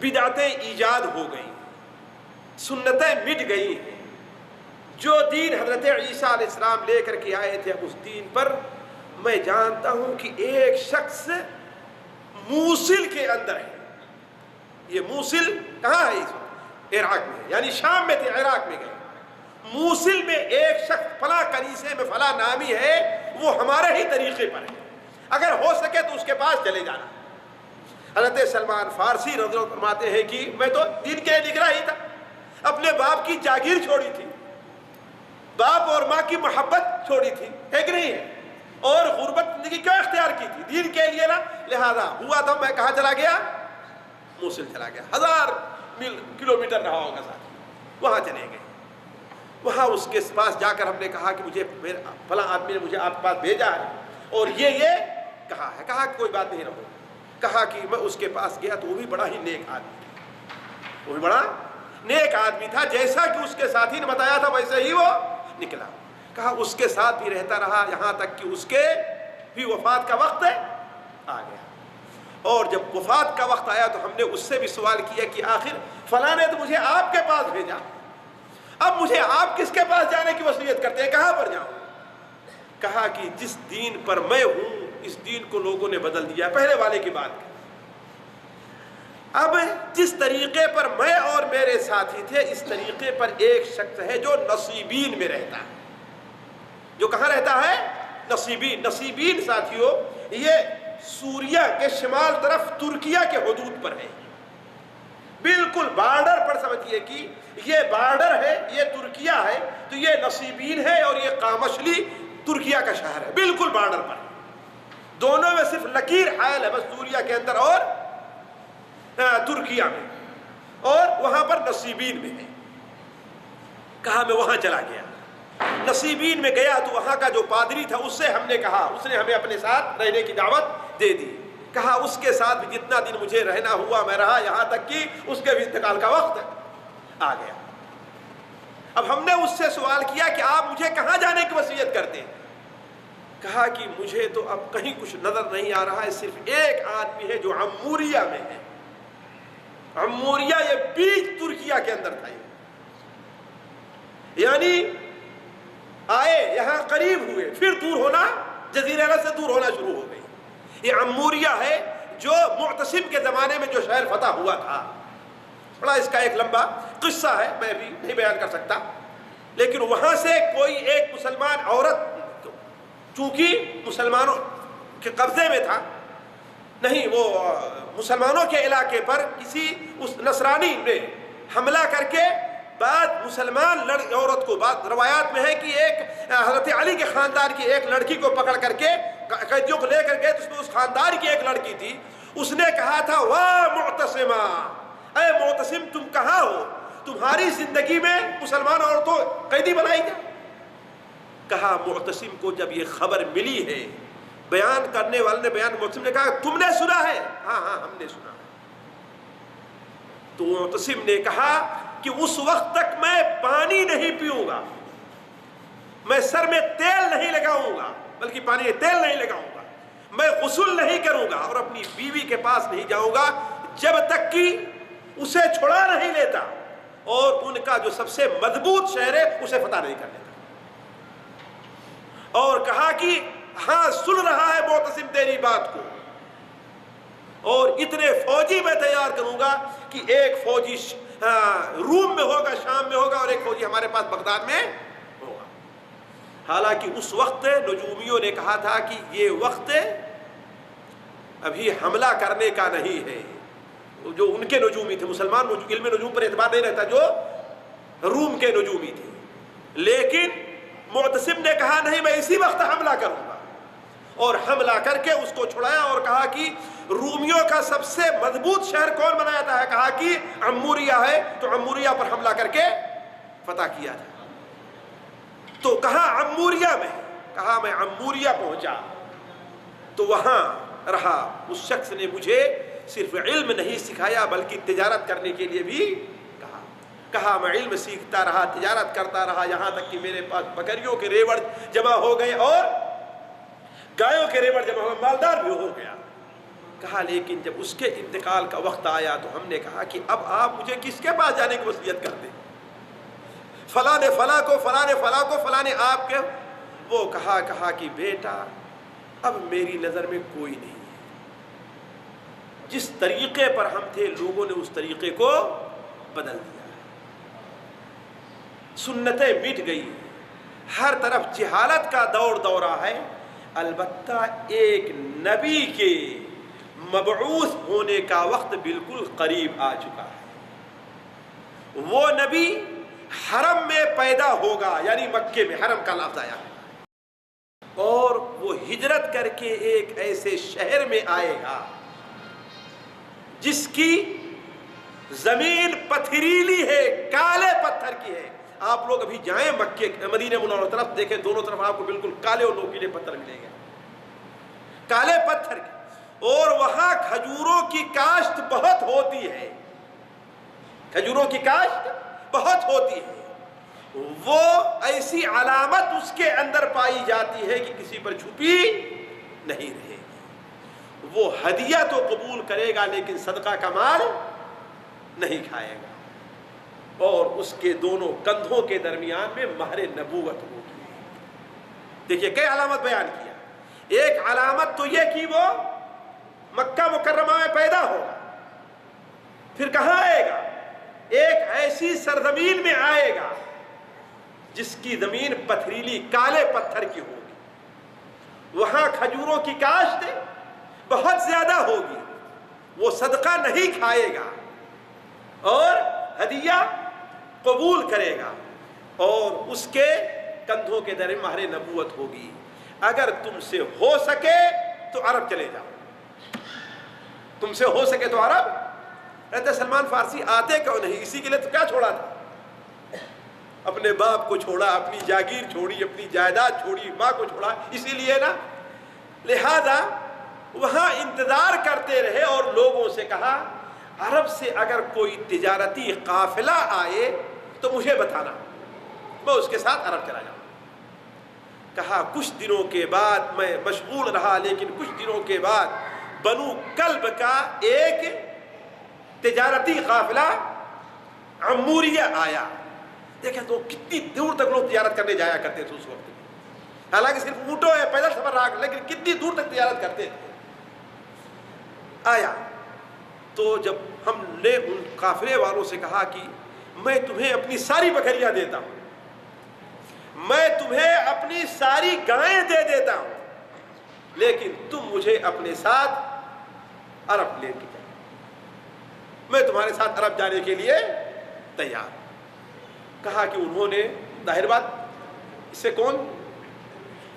[SPEAKER 3] بدعتیں ایجاد ہو گئیں، سنتیں مٹ گئی ہیں، جو دین حضرت عیسیٰ علیہ السلام لے کر کے آئے تھے، اب اس دین پر میں جانتا ہوں کہ ایک شخص موصل کے اندر ہے۔ یہ موصل کہاں ہے؟ اس وقت عراق میں، یعنی شام میں تھے، عراق میں گئے۔ موصل میں ایک شخص فلاں کنیسے میں فلاں نامی ہے، وہ ہمارے ہی طریقے پر ہے، اگر ہو سکے تو اس کے پاس چلے جانا۔ حضرت سلمان فارسی رضی اللہ عنہ فرماتے ہیں کہ میں تو دین کے لیے نکلا ہی تھا، اپنے باپ کی جاگیر چھوڑی تھی، باپ اور ماں کی محبت چھوڑی تھی، ہے کہ نہیں ہے، اور غربت زندگی کیوں اختیار کی تھی؟ دین کے لیے نا، لہذا ہوا تھا میں کہاں چلا گیا؟ موصل چلا گیا، 1000 کلومیٹر رہا ہوگا ساتھ، وہاں چلے گئے۔ وہاں اس کے پاس جا کر ہم نے کہا کہ مجھے فلاں آدمی نے مجھے آپ کے پاس بھیجا ہے اور یہ کہا ہے۔ کہا کہ کوئی بات نہیں، رہو۔ کہا کہ میں اس کے پاس گیا تو وہ بھی بڑا ہی نیک آدمی تھا، وہ بھی بڑا نیک آدمی تھا، جیسا کہ اس کے ساتھی نے بتایا تھا ویسے ہی وہ نکلا۔ کہا اس کے ساتھ بھی رہتا رہا یہاں تک کہ اس کے بھی وفات کا وقت آ گیا، اور جب وفات کا وقت آیا تو ہم نے اس سے بھی سوال کیا کہ آخر فلاں نے تو مجھے آپ کے پاس بھیجا، اب مجھے آپ کس کے پاس جانے کی وصیت کرتے ہیں، کہاں پر جاؤں؟ کہا کہ جس دین پر میں ہوں اس دین کو لوگوں نے بدل دیا، پہلے والے کی بات کی۔ اب جس طریقے پر میں اور میرے ساتھی تھے، اس طریقے پر ایک شخص ہے جو نصیبین میں رہتا ہے۔ جو کہاں رہتا ہے؟ نصیبین۔ نصیبین ساتھیوں یہ سوریہ کے شمال طرف ترکیہ کے حدود پر ہے، بالکل بارڈر پر، سمجھیے کہ یہ بارڈر ہے، یہ ترکیہ ہے، تو یہ نصیبین ہے اور یہ قامشلی ترکیہ کا شہر ہے، بالکل بارڈر پر، دونوں میں صرف لکیر حائل ہے بس، سوریہ کے اندر اور ترکیہ میں، اور وہاں پر نصیبین میں ہے۔ کہا میں وہاں چلا گیا، نصیبین میں گیا تو وہاں کا جو پادری تھا اس سے ہم نے کہا، اس نے ہمیں اپنے ساتھ رہنے کی دعوت دے دی۔ کہا اس کے ساتھ بھی جتنا دن مجھے رہنا ہوا میں رہا، یہاں تک کہ اس کے بھی انتقال کا وقت آ گیا۔ اب ہم نے اس سے سوال کیا کہ آپ مجھے کہاں جانے کی وصیت کرتے ہیں؟ کہا کہ مجھے تو اب کہیں کچھ نظر نہیں آ رہا ہے، صرف ایک آدمی ہے جو عموریہ میں ہے۔ عموریہ یہ بیچ ترکیہ کے اندر تھا، یعنی آئے یہاں قریب ہوئے پھر دور ہونا، جزیرہ عرب سے دور ہونا شروع ہو گئی۔ یہ عموریہ ہے جو معتصم کے زمانے میں جو شہر فتح ہوا تھا۔ بڑا اس کا ایک لمبا قصہ ہے، میں بھی نہیں بیان کر سکتا، لیکن وہاں سے کوئی ایک مسلمان عورت، چونکہ مسلمانوں کے قبضے میں تھا، نہیں وہ مسلمانوں کے علاقے پر کسی اس نصرانی نے حملہ کر کے بعد مسلمان عورت کو، بعد روایات میں ہے کہ ایک حضرت علی کے خاندان کی ایک لڑکی کو پکڑ کر کے قیدیوں کو لے کر گئے، تو اس میں اس خاندان کی ایک لڑکی تھی، اس نے کہا تھا واہ معتصمہ، اے معتصم تم کہاں ہو؟ تمہاری زندگی میں مسلمان عورتوں قیدی بنائی گئی؟ کہا معتصم کو جب یہ خبر ملی ہے، بیان کرنے والے نے بیان، معتصم نے کہا تم نے سنا ہے؟ ہاں ہاں ہم نے سنا۔ تو معتصم نے کہا کہ اس وقت تک میں پانی نہیں پیوں گا، میں سر میں تیل نہیں لگاؤں گا، بلکہ پانی میں تیل نہیں لگاؤں گا، میں غسل نہیں کروں گا اور اپنی بیوی کے پاس نہیں جاؤں گا جب تک کہ اسے چھڑا نہیں لیتا اور ان کا جو سب سے مضبوط شہر ہے اسے فتح نہیں کر لیتا۔ اور کہا کہ ہاں سن رہا ہے معتصم تیری بات کو، اور اتنے فوجی میں تیار کروں گا کہ ایک فوجی روم میں ہوگا، شام میں ہوگا، اور ایک فوجی ہمارے پاس بغداد میں ہوگا۔ حالانکہ اس وقت نجومیوں نے کہا تھا کہ یہ وقت ابھی حملہ کرنے کا نہیں ہے، جو ان کے نجومی تھے، مسلمان علم نجوم پر اعتبار نہیں رہتا، جو روم کے نجومی تھے، لیکن معتصم نے کہا نہیں میں اسی وقت حملہ کروں گا، اور حملہ کر کے اس کو چھڑایا اور کہا کہ رومیوں کا سب سے مضبوط شہر کون بنایا تھا؟ کہا کہ عموریہ ہے، تو عموریہ پر حملہ کر کے فتح کیا تھا۔ تو کہا عموریہ میں، کہا میں عموریہ پہنچا تو وہاں رہا، اس شخص نے مجھے صرف علم نہیں سکھایا بلکہ تجارت کرنے کے لیے بھی کہا میں علم سیکھتا رہا، تجارت کرتا رہا، یہاں تک کہ میرے پاس بکریوں کے ریوڑ جمع ہو گئے اور گایوں کے ریوڑ جمع ہو گئے، مالدار بھی ہو گیا۔ کہا لیکن جب اس کے انتقال کا وقت آیا تو ہم نے کہا کہ اب آپ مجھے کس کے پاس جانے کی وصیت کرتے؟ فلاں نے فلاں کو، فلاں نے فلاں کو، فلاں نے آپ کے۔ وہ کہا کہ بیٹا اب میری نظر میں کوئی نہیں ہے، جس طریقے پر ہم تھے لوگوں نے اس طریقے کو بدل دیا، سنتیں مٹ گئی، ہر طرف جہالت کا دورہ ہے۔ البتہ ایک نبی کے مبعوث ہونے کا وقت بالکل قریب آ چکا ہے، وہ نبی حرم میں پیدا ہوگا، یعنی مکے میں، حرم کا لفظ آیا ہے، اور وہ ہجرت کر کے ایک ایسے شہر میں آئے گا جس کی زمین پتھریلی ہے، کالے پتھر کی ہے۔ آپ لوگ ابھی جائیں مکے مدینہ منورہ طرف، دیکھیں دونوں طرف آپ کو بالکل کالے اور نوکیلے پتھر ملیں گے، کالے پتھر کے، اور وہاں کھجوروں کی کاشت بہت ہوتی ہے، کھجوروں کی کاشت بہت ہوتی ہے، وہ ایسی علامت اس کے اندر پائی جاتی ہے کہ کسی پر چھپی نہیں رہے گی۔ وہ ہدیہ تو قبول کرے گا لیکن صدقہ کا مال نہیں کھائے گا، اور اس کے دونوں کندھوں کے درمیان میں مہر نبوت ہوگی۔ دیکھیے کئی علامت بیان کیا، ایک علامت تو یہ کہ وہ مکہ مکرمہ میں پیدا ہوگا، پھر کہاں آئے گا؟ ایک ایسی سرزمین میں آئے گا جس کی زمین پتھریلی کالے پتھر کی ہوگی، وہاں کھجوروں کی کاشت بہت زیادہ ہوگی، وہ صدقہ نہیں کھائے گا اور ہدیہ قبول کرے گا، اور اس کے کندھوں کے درمیان مہر نبوت ہوگی۔ اگر تم سے ہو سکے تو عرب چلے جاؤ، تم سے ہو سکے تو عرب۔ کہتے سلمان فارسی آتے کیوں نہیں؟ اسی کے لیے تو کیا چھوڑا تھا، اپنے باپ کو چھوڑا، اپنی جاگیر چھوڑی، اپنی جائیداد چھوڑی، ماں کو چھوڑا، اسی لیے نا۔ لہذا وہاں انتظار کرتے رہے اور لوگوں سے کہا عرب سے اگر کوئی تجارتی قافلہ آئے تو مجھے بتانا، میں اس کے ساتھ عرب چلا جاؤں۔ کہا کچھ دنوں کے بعد میں مشغول رہا، لیکن کچھ دنوں کے بعد بنو کلب کا ایک تجارتی قافلہ عموریہ آیا۔ دیکھیں تو کتنی دور تک لوگ تجارت کرنے جایا کرتے تھے اس وقت، حالانکہ صرف اونٹوں ہے پیدل سفر رہا، لیکن کتنی دور تک تجارت کرتے تھے۔ آیا تو جب ہم نے ان قافلے والوں سے کہا کہ میں تمہیں اپنی ساری بکریاں دیتا ہوں، میں تمہیں اپنی ساری گائیں دے دیتا ہوں، لیکن تم مجھے اپنے ساتھ عرب لے کے جاؤ، میں تمہارے ساتھ عرب جانے کے لیے تیار۔ کہا کہ انہوں نے ظاہر بات اس سے کون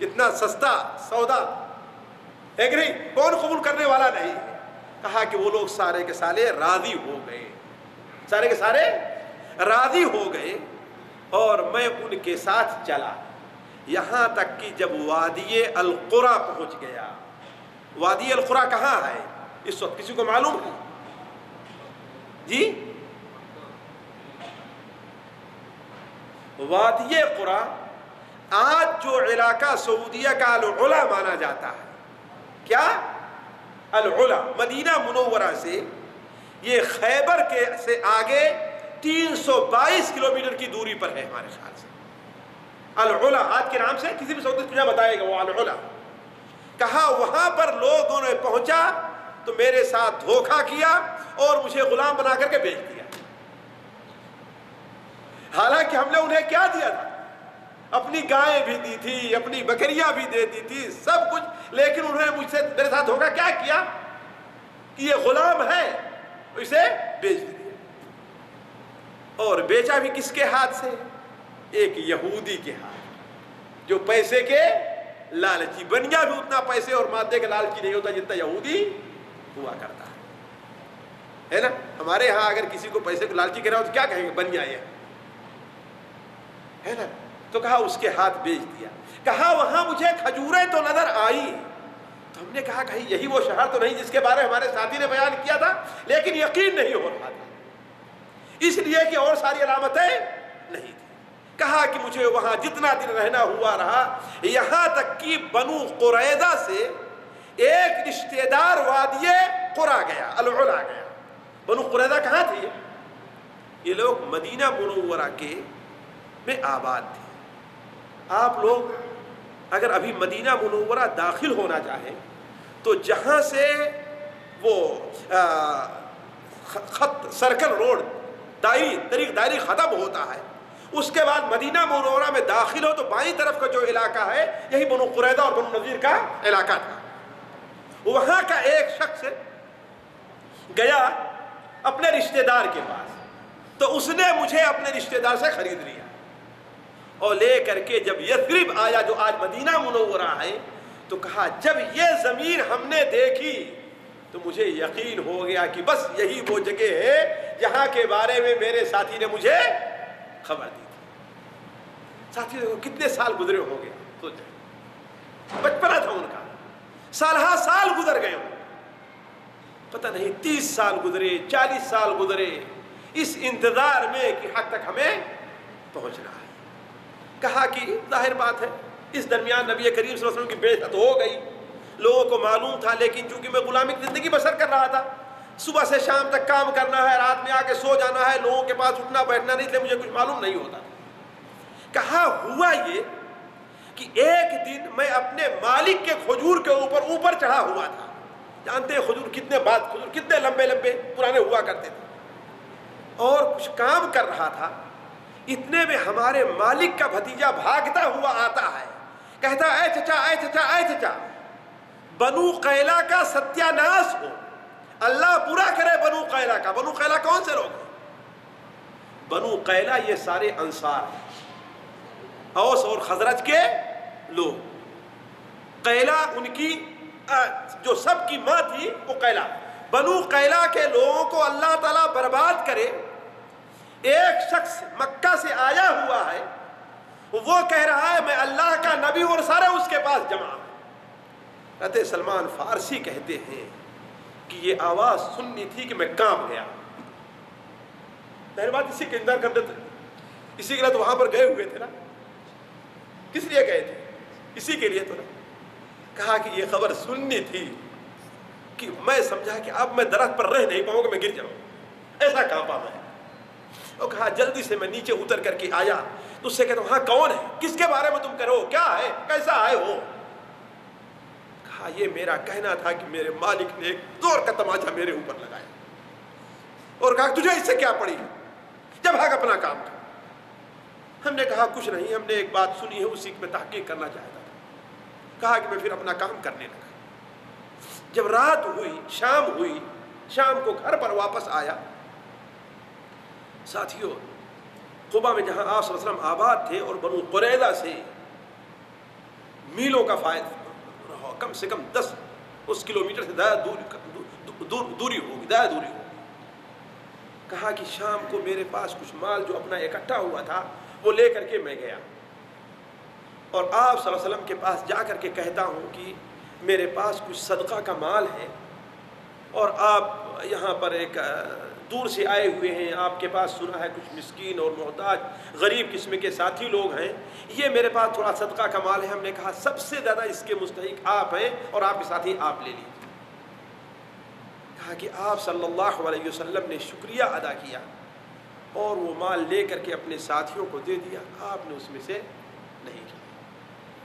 [SPEAKER 3] اتنا سستا سودا ہے کہ نہیں، کون قبول کرنے والا نہیں۔ کہا کہ وہ لوگ سارے کے سارے راضی ہو گئے، سارے کے سارے راضی ہو گئے، اور میں ان کے ساتھ چلا یہاں تک کہ جب وادی القرا پہنچ گیا۔ وادی القرا کہاں ہے اس وقت کسی کو معلوم ہے؟ جی وادی قرا آج جو علاقہ سعودیہ کا العلا مانا جاتا ہے، کیا العلا، مدینہ منورہ سے یہ خیبر کے سے آگے 322 کلومیٹر کی دوری پر ہے ہمارے خیال سے۔ العلا آج کے نام سے کسی بھی سعودی تجھے بتائے گا وہ العلا۔ کہا وہاں پر لوگوں نے پہنچا تو میرے ساتھ دھوکہ کیا اور مجھے غلام بنا کر کے بیچ دیا، حالانکہ ہم نے انہیں کیا دیا تھا؟ اپنی گائیں بھی دی تھی، اپنی بکریاں بھی دے دی تھی، سب کچھ، لیکن انہوں نے مجھ سے میرے ساتھ دھوکہ کیا کیا کہ یہ غلام ہے، اسے بیچ دیا۔ اور بیچا بھی کس کے ہاتھ سے؟ ایک یہودی کے ہاتھ، جو پیسے کے لالچی، بنیا بھی اتنا پیسے اور مادے کے لالچی نہیں ہوتا جتنا یہودی ہوا کرتا ہے نا۔ ہمارے ہاں اگر کسی کو پیسے کو لالچی کہہ رہا ہو تو کیا کہیں گے؟ بنیا ہے نا۔ تو کہا اس کے ہاتھ بیچ دیا۔ کہا وہاں مجھے کھجوریں تو نظر آئی، تو ہم نے کہا کہیں یہی وہ شہر تو نہیں جس کے بارے ہمارے ساتھی نے بیان کیا تھا، لیکن یقین نہیں ہو رہا تھا اس لیے کہ اور ساری علامتیں نہیں تھی۔ کہا کہ مجھے وہاں جتنا دن رہنا ہوا رہا، یہاں تک کہ بنو قریظہ سے ایک رشتہ دار وادی قرا گیا، العلا گیا۔ بنو قریظہ کہاں تھے؟ یہ لوگ مدینہ منورہ کے میں آباد تھے۔ آپ لوگ اگر ابھی مدینہ منورہ داخل ہونا چاہیں تو جہاں سے وہ خط سرکل روڈ دائری ختم ہوتا ہے، اس کے بعد مدینہ منورہ میں داخل ہو تو بائیں طرف کا جو علاقہ ہے یہی بنو قریظہ اور بنو نذیر کا علاقہ تھا۔ وہاں کا ایک شخص گیا اپنے رشتہ دار کے پاس، تو اس نے مجھے اپنے رشتہ دار سے خرید لیا اور لے کر کے جب یثرب آیا جو آج مدینہ منورہ ہے، تو کہا جب یہ زمین ہم نے دیکھی تو مجھے یقین ہو گیا کہ بس یہی وہ جگہ ہے جہاں کے بارے میں میرے ساتھی نے مجھے خبر دی تھی۔ ساتھی کتنے سال گزرے ہو گئے، سوچیں بچپنا تھا ان کا، سالہ سال گزر گئے، پتہ نہیں 30 سال گزرے، 40 سال گزرے، اس انتظار میں کہ حق تک ہمیں پہنچنا ہے۔ کہا کہ ظاہر بات ہے اس درمیان نبی کریم صلی اللہ علیہ وسلم کی بعثت ہو گئی، لوگوں کو معلوم تھا، لیکن چونکہ میں غلامی کی زندگی بسر کر رہا تھا، صبح سے شام تک کام کرنا ہے، رات میں آ کے سو جانا ہے، لوگوں کے پاس اٹھنا بیٹھنا نہیں، اس لیے مجھے کچھ معلوم نہیں ہوتا۔ کہا ہوا یہ کہ ایک دن میں اپنے مالک کے کھجور کے اوپر چڑھا ہوا تھا، جانتے ہیں کھجور کتنے لمبے لمبے پرانے ہوا کرتے تھے، اور کچھ کام کر رہا تھا، اتنے میں ہمارے مالک کا بھتیجا بھاگتا ہوا آتا ہے، کہتا اے چچا اے چچا اے چچا، بنو قیلا کا ستیہ ناس ہو، اللہ برا کرے بنو قیلا کا۔ بنو قیلا کون سے لوگ ہیں؟ بنو قیلا یہ سارے انصار ہیں، اوس اور خزرج کے لوگ۔ قیلا ان کی جو سب کی ماں تھی وہ قیلا، بنو قیلا کے لوگوں کو اللہ تعالیٰ برباد کرے۔ ایک شخص مکہ سے آیا ہوا ہے، وہ کہہ رہا ہے میں اللہ کا نبی اور سارے اس کے پاس جمع ہیں، حضرت سلمان فارسی کہتے ہیں کہ یہ آواز سننی تھی کہ میں کانپ گیا. پہلی بات اسی کے اندر کر دیتے, اسی کے لیے تو وہاں پر گئے ہوئے تھے نا, کس لیے گئے تھے؟ اسی کے لیے تو نا. کہا کہ یہ خبر سننی تھی کہ میں سمجھا کہ اب میں درخت پر رہ نہیں پاؤں گا, میں گر جاؤں, ایسا کانپا میں. اور کہا جلدی سے میں نیچے اتر کر کے آیا تو اس سے کہتا ہوں ہاں کون ہے, کس کے بارے میں تم کرو, کیا ہے, کیسا آئے ہو؟ کہا یہ میرا کہنا تھا کہ میرے مالک نے ایک زور کا تماچا میرے اوپر لگایا, اور کہا تجھے اس سے کیا پڑی, جب بھاگ اپنا کام کر. ہم نے کہا کچھ نہیں, ہم نے ایک بات سنی ہے اسی میں تحقیق کرنا چاہتا تھا. کہا کہ میں پھر اپنا کام کرنے لگا. جب رات ہوئی, شام ہوئی, شام کو گھر پر واپس آیا. ساتھیوں, قبا میں جہاں آپ صلی اللہ علیہ وسلم آباد تھے اور بنو قریظہ سے میلوں کا فائدہ, کم سے کم 10 کلومیٹر سے زیادہ دوری ہوگی. کہا کہ شام کو میرے پاس کچھ مال جو اپنا اکٹھا ہوا تھا وہ لے کر کے میں گیا, اور آپ صلی اللہ علیہ وسلم کے پاس جا کر کے کہتا ہوں کہ میرے پاس کچھ صدقہ کا مال ہے, اور آپ یہاں پر ایک دور سے آئے ہوئے ہیں, آپ کے پاس سنا ہے کچھ مسکین اور محتاج غریب قسم کے ساتھی لوگ ہیں, یہ میرے پاس تھوڑا صدقہ کا مال ہے. ہم نے کہا سب سے زیادہ اس کے مستحق آپ ہیں, اور آپ کے ساتھی آپ لے لیجیے. کہا کہ آپ صلی اللہ علیہ وسلم نے شکریہ ادا کیا اور وہ مال لے کر کے اپنے ساتھیوں کو دے دیا, آپ نے اس میں سے نہیں کیا.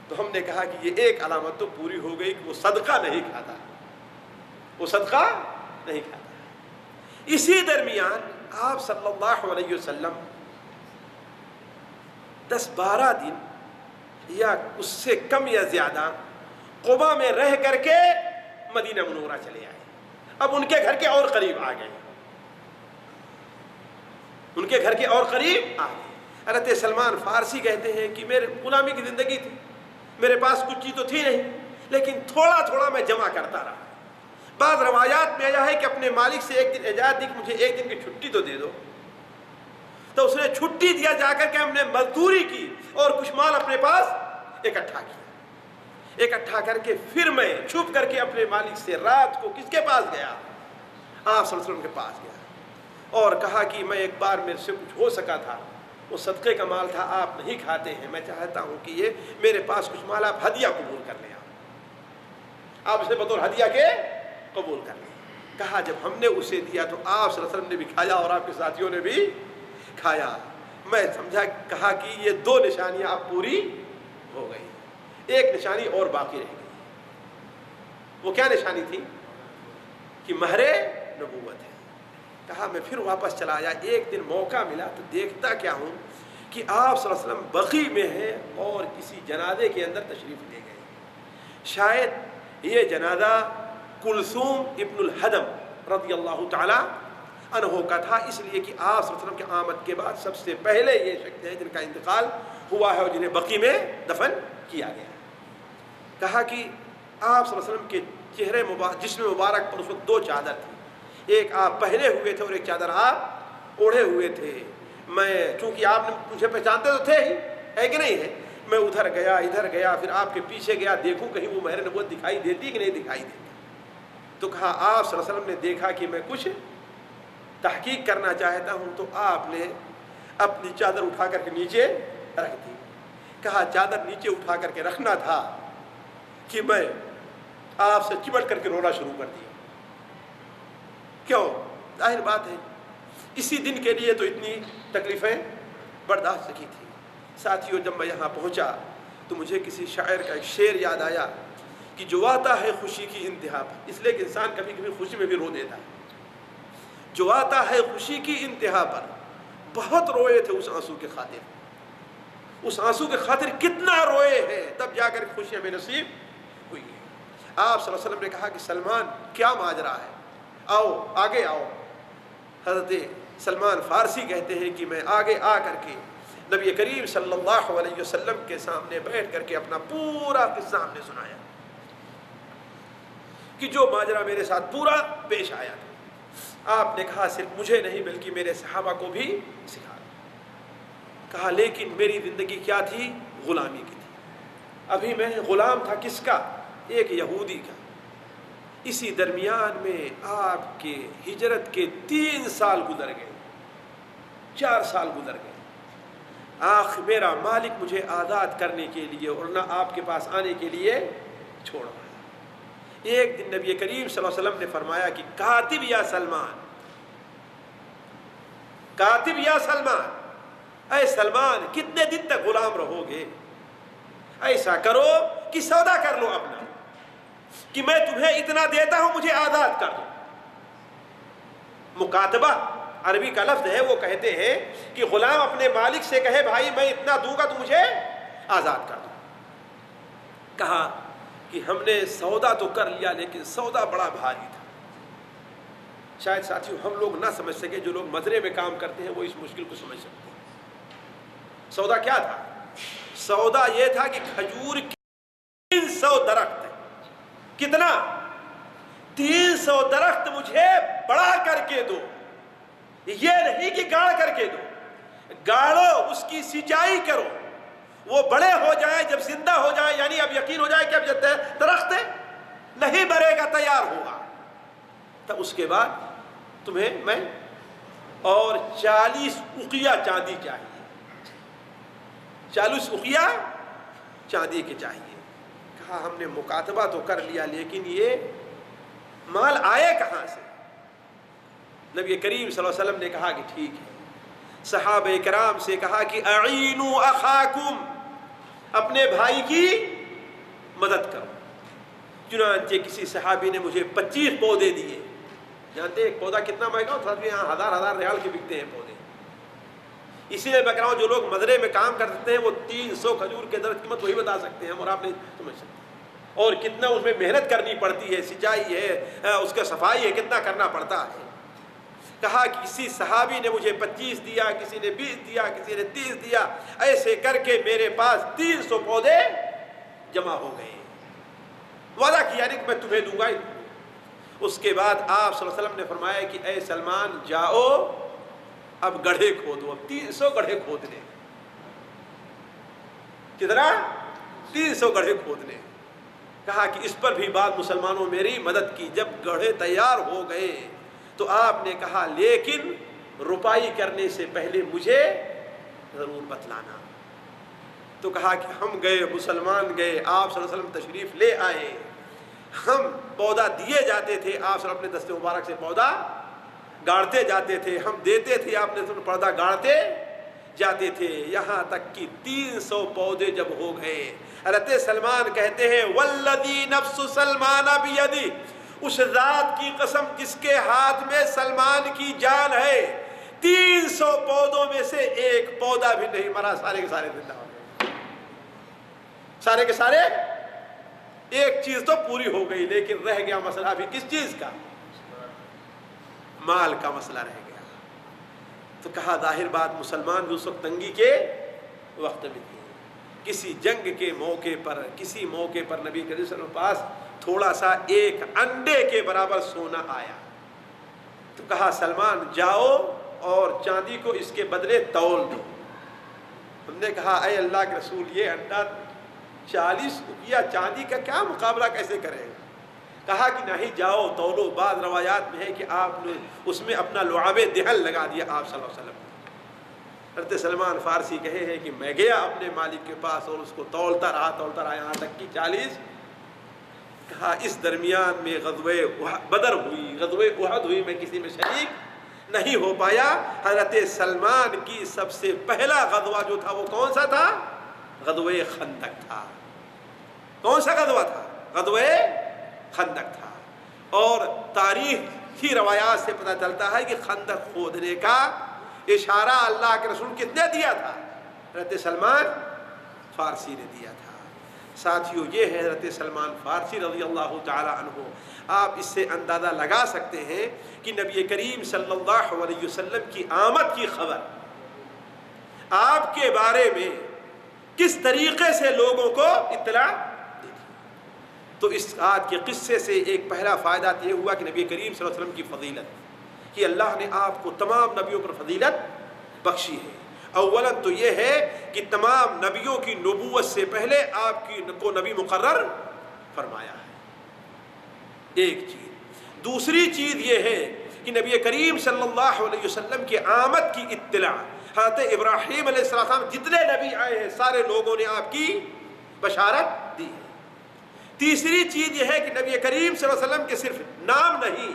[SPEAKER 3] تو ہم نے کہا کہ یہ ایک علامت تو پوری ہو گئی کہ وہ صدقہ نہیں کھاتا, وہ صدقہ نہیں کھاتا. اسی درمیان آپ صلی اللہ علیہ وسلم 10-12 دن یا اس سے کم یا زیادہ قبا میں رہ کر کے مدینہ منورہ چلے آئے. اب ان کے گھر کے اور قریب آ گئے, ان کے گھر کے اور قریب آ گئے. حضرت سلمان فارسی کہتے ہیں کہ میرے غلامی کی زندگی تھی, میرے پاس کچھ چیز تو تھی نہیں, لیکن تھوڑا تھوڑا میں جمع کرتا رہا. بعض روایات میں آیا ہے کہ اپنے مالک سے ایک دن اجازت دی کہ مجھے ایک دن کی چھٹی تو دے دو, تو اس نے چھٹی دیا. جا کر کے ہم نے مزدوری کی اور کچھ مال اپنے پاس اکٹھا کیا. اکٹھا کر کے پھر میں چھپ کر کے اپنے مالک سے رات کو کس کے پاس گیا, آپ صلی اللہ علیہ وسلم کے پاس گیا, اور کہا کہ میں ایک بار میرے سے کچھ ہو سکا تھا, وہ صدقے کا مال تھا, آپ نہیں کھاتے ہیں, میں چاہتا ہوں کہ یہ میرے پاس کچھ مال آپ ہدیہ قبول کر لیں, آپ اسے بطور ہدیہ کے قبول کر لیں. کہا جب ہم نے اسے دیا تو آپ صلی اللہ علیہ وسلم نے بھی کھایا اور آپ کے ساتھیوں نے بھی کھایا. میں سمجھا, کہا کہ یہ 2 نشانیاں اب پوری ہو گئی, ایک نشانی اور باقی رہ گئی. وہ کیا نشانی تھی؟ کہ مہر نبوت ہے. کہا میں پھر واپس چلا آیا. ایک دن موقع ملا تو دیکھتا کیا ہوں کہ آپ صلی اللہ علیہ وسلم بقیع میں ہیں اور کسی جنازے کے اندر تشریف لے گئے. شاید یہ جنازہ کلثوم ابن الحدم رضی اللہ تعالی عنہ کا تھا, اس لیے کہ آپ صلی اللہ علیہ وسلم کی آمد کے بعد سب سے پہلے یہ شخص ہیں جن کا انتقال ہوا ہے اور جنہیں بقیع میں دفن کیا گیا. کہا کہ آپ صلی اللہ علیہ وسلم کے چہرے جسم مبارک پر اس وقت 2 چادر تھی, ایک آپ پہنے ہوئے تھے اور ایک چادر آپ اوڑھے ہوئے تھے. میں چونکہ آپ نے مجھے پہچانتے تو تھے ہی, ہے کہ نہیں ہے, میں ادھر گیا ادھر گیا, پھر آپ کے پیچھے گیا, دیکھوں کہیں وہ مہر نبوت دکھائی دیتی کہ نہیں دکھائی دیتی. تو کہا آپ صلی اللہ علیہ وسلم نے دیکھا کہ میں کچھ تحقیق کرنا چاہتا ہوں, تو آپ نے اپنی چادر اٹھا کر کے نیچے رکھ دی. کہا چادر نیچے اٹھا کر کے رکھنا تھا کہ میں آپ سے چمٹ کر کے رونا شروع کر دیا. کیوں؟ ظاہر بات ہے اسی دن کے لیے تو اتنی تکلیفیں برداشت کی تھی. ساتھیوں, جب میں یہاں پہنچا تو مجھے کسی شاعر کا ایک شعر یاد آیا کہ جو آتا ہے خوشی کی انتہا پر, اس لیے کہ انسان کبھی کبھی خوشی میں بھی رو دیتا ہے. جو آتا ہے خوشی کی انتہا پر, بہت روئے تھے اس آنسو کے خاطر, اس آنسو کے خاطر کتنا روئے ہیں, تب جا کر خوشی ہمیں نصیب ہوئی ہے. آپ صلی اللہ علیہ وسلم نے کہا کہ سلمان کیا ماجرا ہے, آؤ آگے آؤ. حضرت سلمان فارسی کہتے ہیں کہ میں آگے آ کر کے نبی کریم صلی اللہ علیہ وسلم کے سامنے بیٹھ کر کے اپنا پورا قصہ ہم نے سنایا کہ جو ماجرا میرے ساتھ پورا پیش آیا تھا. آپ نے کہا صرف مجھے نہیں بلکہ میرے صحابہ کو بھی سکھا. کہا لیکن میری زندگی کیا تھی؟ غلامی کی تھی. ابھی میں غلام تھا کس کا؟ ایک یہودی کا. اسی درمیان میں آپ کے ہجرت کے 3 سال گزر گئے، 4 سال گزر گئے. میرا مالک مجھے آزاد کرنے کے لیے اور نہ آپ کے پاس آنے کے لیے چھوڑ رہا. ایک دن نبی کریم صلی اللہ علیہ وسلم نے فرمایا کہ کاتب یا سلمان، کاتب یا سلمان، اے سلمان کتنے دن تک غلام رہو گے؟ ایسا کرو کہ سودا کر لو اپنا، کہ میں تمہیں اتنا دیتا ہوں مجھے آزاد کر دو. مکاتبہ عربی کا لفظ ہے، وہ کہتے ہیں کہ غلام اپنے مالک سے کہے بھائی میں اتنا دوں گا تو مجھے آزاد کر دو. کہا کہ ہم نے سودا تو کر لیا لیکن سودا بڑا بھاری تھا. شاید ساتھیوں ہم لوگ نہ سمجھ سکے، جو لوگ مزرعے میں کام کرتے ہیں وہ اس مشکل کو سمجھ سکتے ہیں. سودا کیا تھا؟ سودا یہ تھا کہ کھجور کی 300 درخت ہے. کتنا؟ 300 درخت مجھے بڑا کر کے دو. یہ نہیں کہ گاڑ کر کے دو، گاڑو، اس کی سینچائی کرو، وہ بڑے ہو جائیں، جب زندہ ہو جائے یعنی اب یقین ہو جائے کہ اب درخت نہیں بڑھے گا، تیار ہوگا، تب اس کے بعد تمہیں میں اور 40 اقیہ چاندی چاہیے. 40 اقیہ چاندی کے چاہیے. کہا ہم نے مکاتبہ تو کر لیا لیکن یہ مال آئے کہاں سے؟ نبی کریم صلی اللہ علیہ وسلم نے کہا کہ ٹھیک ہے. صحابہ کرام سے کہا کہ اعینوا اخاکم، اپنے بھائی کی مدد کرو. چنانچہ کسی صحابی نے مجھے 25 پودے دیے. جانتے ہیں ایک پودا کتنا مہنگا ہوتا ہے؟ یہاں 1000 ریال کے بکتے ہیں پودے. اسی لیے میں کہہ رہا ہوں جو لوگ مزرعے میں کام کرتے ہیں وہ 300 کھجور کے درخت کی قیمت وہی بتا سکتے ہیں اور آپ نہیں سمجھ سکتے. اور کتنا اس میں محنت کرنی پڑتی ہے، سینچائی ہے، اس کا صفائی ہے، کتنا کرنا پڑتا ہے. کہا کہ کسی صحابی نے مجھے 25 دیا، کسی نے 20 دیا، کسی نے 30 دیا. ایسے کر کے میرے پاس 300 پودے جمع ہو گئے. وعدہ کیا نہیں کہ میں تمہیں دوں گا. اس کے بعد آپ صلی اللہ علیہ وسلم نے فرمایا کہ اے سلمان جاؤ اب گڑھے کھودو. اب 300 گڑھے کھودنے. کتنا؟ 300 گڑھے کھودنے. کہا کہ اس پر بھی بعض مسلمانوں میری مدد کی. جب گڑھے تیار ہو گئے تو آپ نے کہا لیکن رپائی کرنے سے پہلے مجھے ضرور بتلانا. تو کہا کہ ہم گئے، مسلمان گئے، آپ صلی اللہ علیہ وسلم تشریف لے آئے. ہم پودا دیے جاتے تھے، آپ صلی اللہ علیہ وسلم اپنے دستے مبارک سے پودا گاڑتے جاتے تھے، ہم دیتے تھے، آپ نے پودا گاڑتے جاتے تھے. یہاں تک کہ 300 پودے جب ہو گئے، حضرت سلمان کہتے ہیں والذی نفس سلمان بیدی، اس ذات کی قسم جس کے ہاتھ میں سلمان کی جان ہے، 300 پودوں میں سے ایک پودا بھی نہیں مرا، سارے کے سارے زندہ ہو گئے. سارے کے سارے. ایک چیز تو پوری ہو گئی لیکن رہ گیا مسئلہ بھی کس چیز کا؟ مال کا مسئلہ رہ گیا. تو کہا ظاہر بات مسلمان بھی اس وقت تنگی کے وقت میں تھے. کسی جنگ کے موقع پر، کسی موقع پر نبی کریم صلی اللہ علیہ وسلم کے پاس تھوڑا سا ایک انڈے کے برابر سونا آیا. تو کہا سلمان جاؤ اور چاندی کو اس کے بدلے تول دو. ہم نے کہا اے اللہ کے رسول یہ انڈا 40 اقیہ چاندی کا کیا مقابلہ کیسے کرے گا؟ کہا کہ نہیں جاؤ تولو. بعض روایات میں ہے کہ آپ نے اس میں اپنا لعاب دہن لگا دیا آپ صلی اللہ علیہ وسلم. حضرت سلمان فارسی کہے ہیں کہ میں گیا اپنے مالک کے پاس اور اس کو تولتا رہا یہاں تک کہ 40. کہا اس درمیان میں غزوہ بدر ہوئی، غزوہ احد ہوئی، میں کسی میں شریک نہیں ہو پایا. حضرت سلمان کی سب سے پہلا غزوہ جو تھا وہ کون سا تھا؟ غزوہ خندق تھا. کون سا غزوہ تھا؟ غزوہ خندق تھا. اور تاریخی روایات سے پتہ چلتا ہے کہ خندق کھودنے کا اشارہ اللہ کے رسول کس نے دیا تھا؟ حضرت سلمان فارسی نے دیا تھا. ساتھیوں یہ ہے حضرت سلمان فارسی رضی اللہ تعالی عنہ. آپ اس سے اندازہ لگا سکتے ہیں کہ نبی کریم صلی اللہ علیہ وسلم کی آمد کی خبر، آپ کے بارے میں کس طریقے سے لوگوں کو اطلاع دی تھی. تو اس آیت کے قصے سے ایک پہلا فائدہ یہ ہوا کہ نبی کریم صلی اللہ علیہ وسلم کی فضیلت، کہ اللہ نے آپ کو تمام نبیوں پر فضیلت بخشی ہے. اولا تو یہ ہے کہ تمام نبیوں کی نبوت سے پہلے آپ کو نبی مقرر فرمایا ہے. ایک چیز. دوسری چیز یہ ہے کہ نبی کریم صلی اللہ علیہ وسلم کی آمد کی اطلاع حضرت ابراہیم علیہ السلام جتنے نبی آئے ہیں سارے لوگوں نے آپ کی بشارت دی ہے. تیسری چیز یہ ہے کہ نبی کریم صلی اللہ علیہ وسلم کے صرف نام نہیں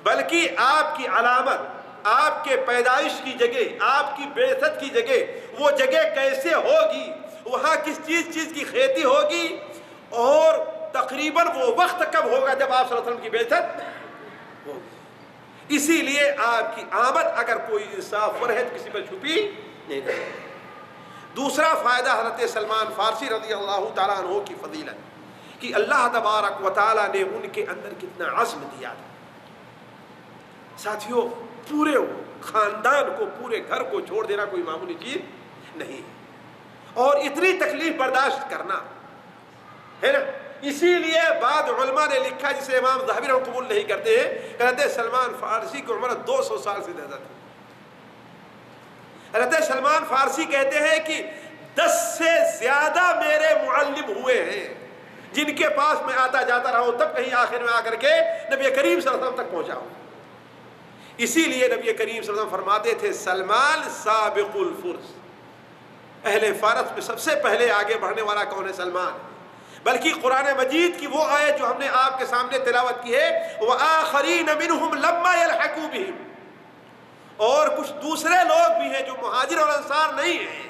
[SPEAKER 3] بلکہ آپ کی علامت، آپ کے پیدائش کی جگہ، آپ کی بعثت کی جگہ، وہ جگہ کیسے ہوگی، وہاں کس چیز کی کھیتی ہوگی، اور تقریباً وہ وقت کب ہوگا جب آپ صلی اللہ علیہ وسلم کی بعثت ہوگی. اسی لیے آپ کی آمد اگر کوئی انصاف پر ہے تو کسی پر چھپی نہیں رہے. دوسرا فائدہ حضرت سلمان فارسی رضی اللہ تعالیٰ عنہ کی فضیلت کہ اللہ تبارک و تعالیٰ نے ان کے اندر کتنا عزم دیا تھا. ساتھیوں، پورے خاندان کو، پورے گھر کو چھوڑ دینا کوئی معمولی چیز نہیں، اور اتنی تکلیف برداشت کرنا ہے نا. اسی لیے بعض علماء نے لکھا جسے امام ذہبی رحمہ قبول نہیں کرتے ہیں، کہتے ہیں سلمان فارسی کی عمر 200 سال سے زیادہ تھی. حضرت سلمان فارسی کہتے ہیں کہ 10 سے زیادہ میرے معلم ہوئے ہیں جن کے پاس میں آتا جاتا رہا ہوں، تب کہیں آخر میں آ کر کے نبی کریم صلی اللہ علیہ وسلم تک پہنچا ہوں. اسی لیے نبی کریم صلی اللہ علیہ وسلم فرماتے تھے سلمان سابق الفرس، اہل فارس میں سب سے پہلے آگے بڑھنے والا کون ہے؟ سلمان. بلکہ قرآن مجید کی وہ آیت جو ہم نے آپ کے سامنے تلاوت کی ہے وَآخَرِينَ مِنْهُمْ لَمَّا يَلْحَقُوا بِهِمْ، اور کچھ دوسرے لوگ بھی ہیں جو مہاجر اور انصار نہیں ہیں.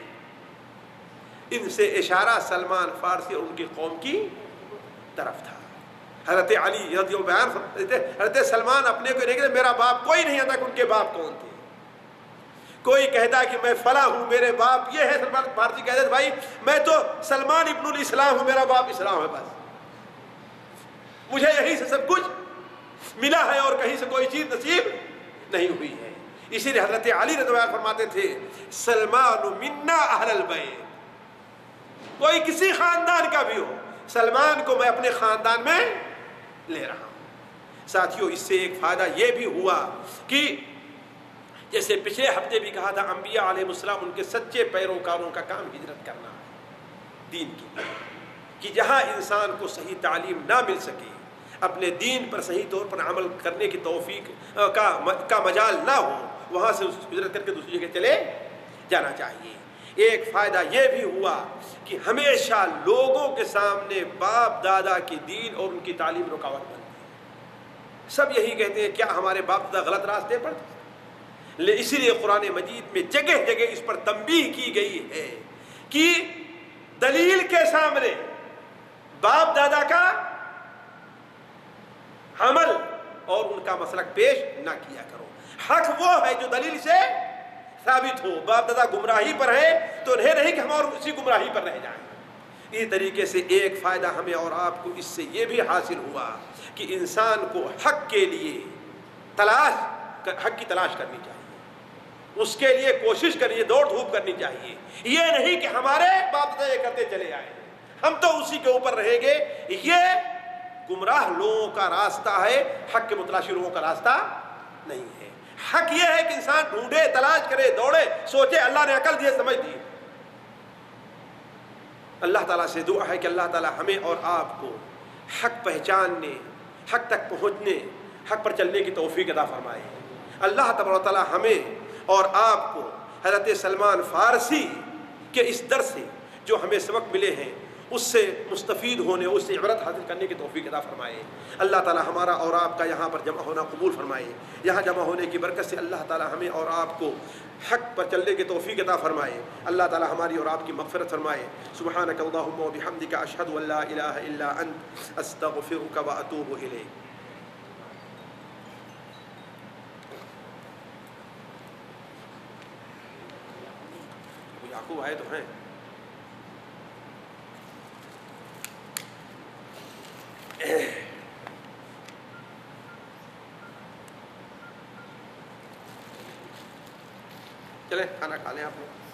[SPEAKER 3] ان سے اشارہ سلمان فارسی اور ان کی قوم کی طرف تھا. حضرت علی رضی اللہ عنہ حضرت سلمان اپنے کو نہیں کہتے میرا باپ کوئی نہیں جانتا کہ ان کے باپ کون تھے. کوئی کہتا کہ میں فلاں ہوں میرے باپ یہ ہے، سلمان فارسی کہتے بھائی میں تو سلمان ابن الاسلام ہوں، میرا باپ اسلام ہے، بس مجھے یہیں سے سب کچھ ملا ہے اور کہیں سے کوئی چیز نصیب نہیں ہوئی ہے. اسی لیے حضرت علی رضی اللہ عنہ فرماتے تھے سلمان منا اہل البیت، کوئی کسی خاندان کا بھی ہو، سلمان کو میں اپنے خاندان میں لے رہا ہوں. ساتھیوں، اس سے ایک فائدہ یہ بھی ہوا کہ جیسے پچھلے ہفتے بھی کہا تھا انبیاء علیہ السلام ان کے سچے پیروکاروں کا کام ہجرت کرنا ہے دین کی، کہ جہاں انسان کو صحیح تعلیم نہ مل سکے، اپنے دین پر صحیح طور پر عمل کرنے کی توفیق کا مجال نہ ہو، وہاں سے ہجرت کر کے دوسری جگہ چلے جانا چاہیے. ایک فائدہ یہ بھی ہوا کہ ہمیشہ لوگوں کے سامنے باپ دادا کی دین اور ان کی تعلیم رکاوٹ بنتی ہے. سب یہی کہتے ہیں کیا ہمارے باپ دادا غلط راستے پر تھے؟ اسی لیے قرآن مجید میں جگہ جگہ اس پر تنبیہ کی گئی ہے کہ دلیل کے سامنے باپ دادا کا عمل اور ان کا مسلک پیش نہ کیا کرو. حق وہ ہے جو دلیل سے ثابت ہو. باپ دادا گمراہی پر ہے تو انہیں نہیں کہ ہم اور اسی گمراہی پر رہ جائیں. اسی طریقے سے ایک فائدہ ہمیں اور آپ کو اس سے یہ بھی حاصل ہوا کہ انسان کو حق کے لیے حق کی تلاش کرنی چاہیے، اس کے لیے کوشش کرنی، دوڑ دھوپ کرنی چاہیے. یہ نہیں کہ ہمارے باپ دادا یہ کرتے چلے آئے ہم تو اسی کے اوپر رہیں گے. یہ گمراہ لوگوں کا راستہ ہے، حق کے متلاشی لوگوں کا راستہ نہیں ہے. حق یہ ہے کہ انسان ڈھونڈے، تلاش کرے، دوڑے، سوچے. اللہ نے عقل دی، سمجھ دی. اللہ تعالیٰ سے دعا ہے کہ اللہ تعالیٰ ہمیں اور آپ کو حق پہچاننے، حق تک پہنچنے، حق پر چلنے کی توفیق عطا فرمائے. اللہ تبارک و تعالیٰ ہمیں اور آپ کو حضرت سلمان فارسی کے اس درس سے جو ہمیں سبق ملے ہیں اس سے مستفید ہونے، اس سے عبرت حاصل کرنے کی توفیق عطا فرمائے. اللہ تعالیٰ ہمارا اور آپ کا یہاں پر جمع ہونا قبول فرمائے. یہاں جمع ہونے کی برکت سے اللہ تعالیٰ ہمیں اور آپ کو حق پر چلنے کی توفیق عطا فرمائے. اللہ تعالیٰ ہماری اور آپ کی مغفرت فرمائے. سبحانک اللہم و بحمدک اشہد ان لا الہ الا انت استغفرک و اتوب الیک. یعقوب آئے تو ہیں. چلیں کھانا کھا لیں آپ لوگ.